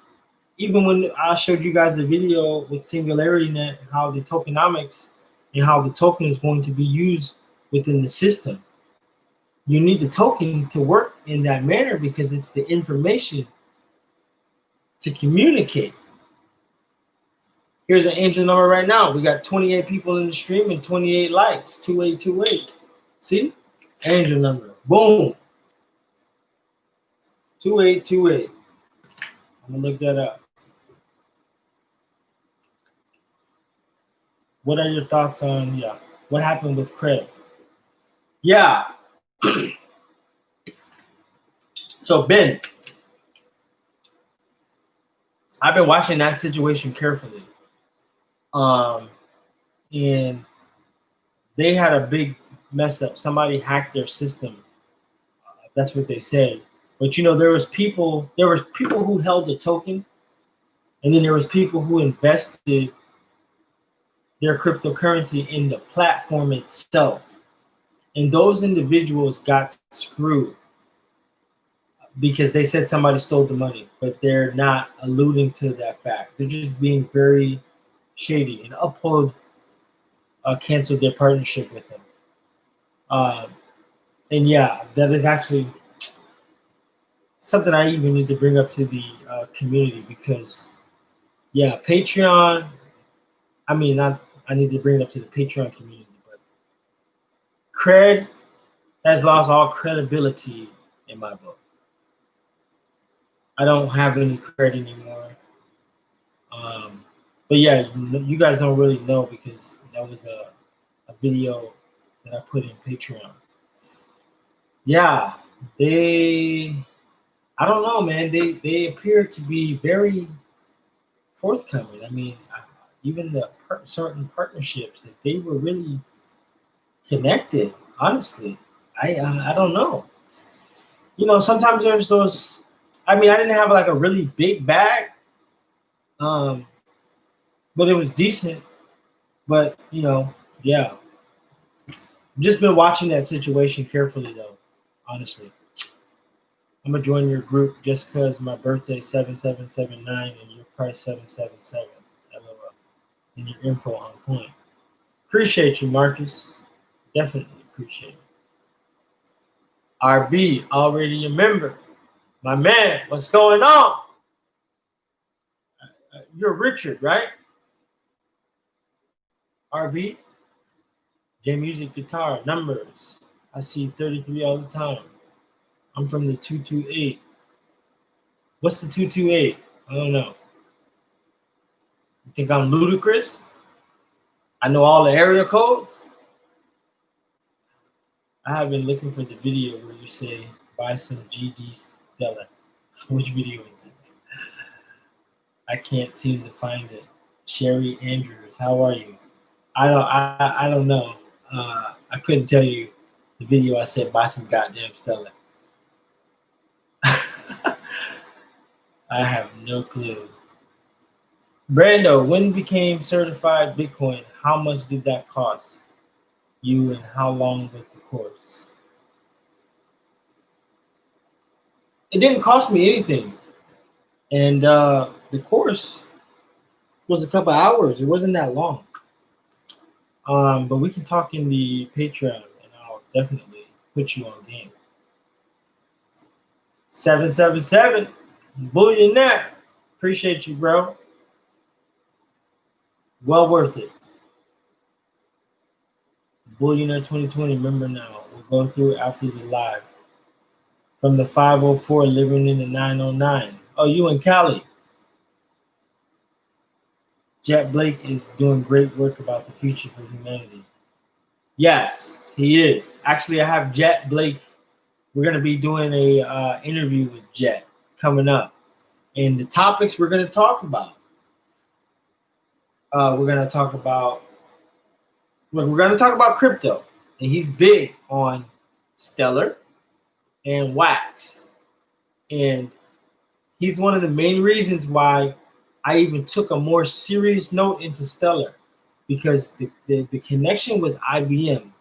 even when I showed you guys the video with Singularity Net, how the tokenomics and how the token is going to be used within the system, you need the token to work in that manner because it's the information to communicate. Here's an angel number right now. We got 28 people in the stream and 28 likes. 2828. See? Angel number. Boom. 2828. I'm gonna look that up. What are your thoughts on what happened with Craig? Yeah. So Ben, I've been watching that situation carefully. And they had a big mess up. Somebody hacked their system. That's what they said. But there was people who held the token, and then there was people who invested their cryptocurrency in the platform itself. And those individuals got screwed because they said somebody stole the money, but they're not alluding to that fact. They're just being very shady. And Uphold canceled their partnership with them. And yeah, that is actually something I even need to bring up to the community because, yeah, Patreon. I mean, I need to bring it up to the Patreon community, but Cred has lost all credibility in my book. I don't have any cred anymore. But yeah, you guys don't really know because that was a video that I put in Patreon. Yeah, I don't know, man. They appear to be very forthcoming. I mean, even the certain partnerships that they were really connected. Honestly, I don't know. Sometimes there's those. I mean, I didn't have like a really big bag, but it was decent. But yeah, just been watching that situation carefully though. Honestly, I'm gonna join your group just because my birthday 7779 and your price 777. LOL. And your info on point. Appreciate you, Marcus. Definitely appreciate it. RB, already a member. My man, what's going on? You're Richard, right? RB, J Music Guitar, numbers. I see 33 all the time. I'm from the 228. What's the 228? I don't know. You think I'm ludicrous? I know all the area codes? I have been looking for the video where you say, buy some GD Stella. Which video is it? I can't seem to find it. Sherry Andrews, how are you? I don't know. I couldn't tell you the video I said, buy some goddamn Stella. I have no clue. Brando, when became certified Bitcoin, how much did that cost you and how long was the course? It didn't cost me anything. And the course was a couple hours. It wasn't that long. But we can talk in the Patreon, and I'll definitely put you on game. 777, Billionaire. Appreciate you, bro. Well worth it. Billionaire 2020, remember now. We'll go through after the live. From the 504, living in the 909. Oh, you in Cali. Jet Blake is doing great work about the future for humanity. Yes, he is. Actually, I have Jet Blake. We're going to be doing a interview with Jet coming up. And the topics we're going to talk about. We're going to talk about crypto. And he's big on Stellar and Wax. And he's one of the main reasons why I even took a more serious note into Stellar, because the connection with IBM,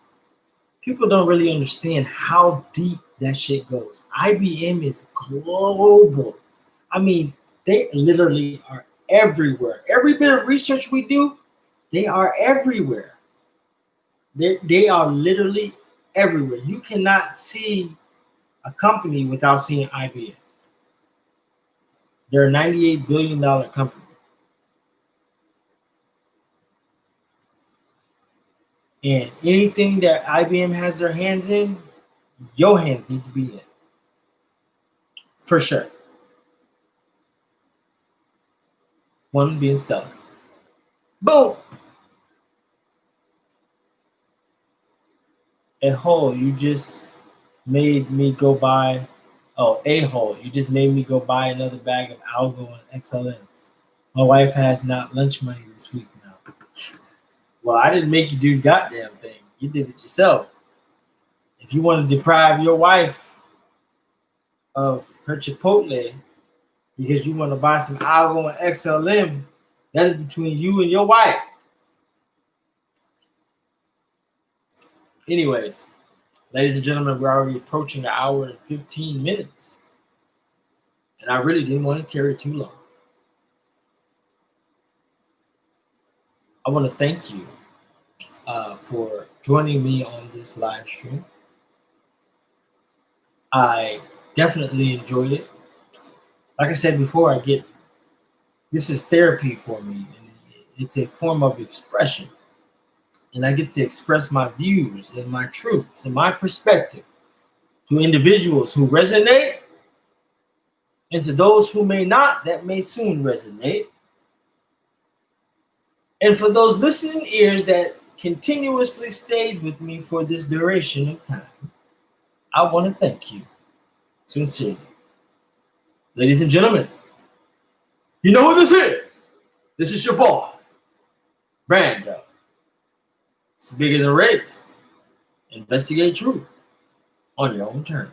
people don't really understand how deep that shit goes. IBM is global. I mean, they literally are everywhere. Every bit of research we do, they are everywhere. They are literally everywhere. You cannot see a company without seeing IBM. They're a $98 billion company. And anything that IBM has their hands in, your hands need to be in. For sure. One being Stellar. Boom! A hole, you just made me go buy. Oh, a hole, you just made me go buy another bag of ALGO and XLM. My wife has not lunch money this week now. Well, I didn't make you do the goddamn thing. You did it yourself. If you want to deprive your wife of her Chipotle because you want to buy some ALGO and XLM, that is between you and your wife. Anyways, ladies and gentlemen, we're already approaching an hour and 15 minutes. And I really didn't want to tarry too long. I want to thank you for joining me on this live stream. I definitely enjoyed it. Like I said before, this is therapy for me. And it's a form of expression. And I get to express my views and my truths and my perspective to individuals who resonate, and to those who may not, that may soon resonate. And for those listening ears that continuously stayed with me for this duration of time, I want to thank you sincerely. Ladies and gentlemen, you know who this is. This is your boy, Brando. It's Bigger Than Race. Investigate truth on your own terms.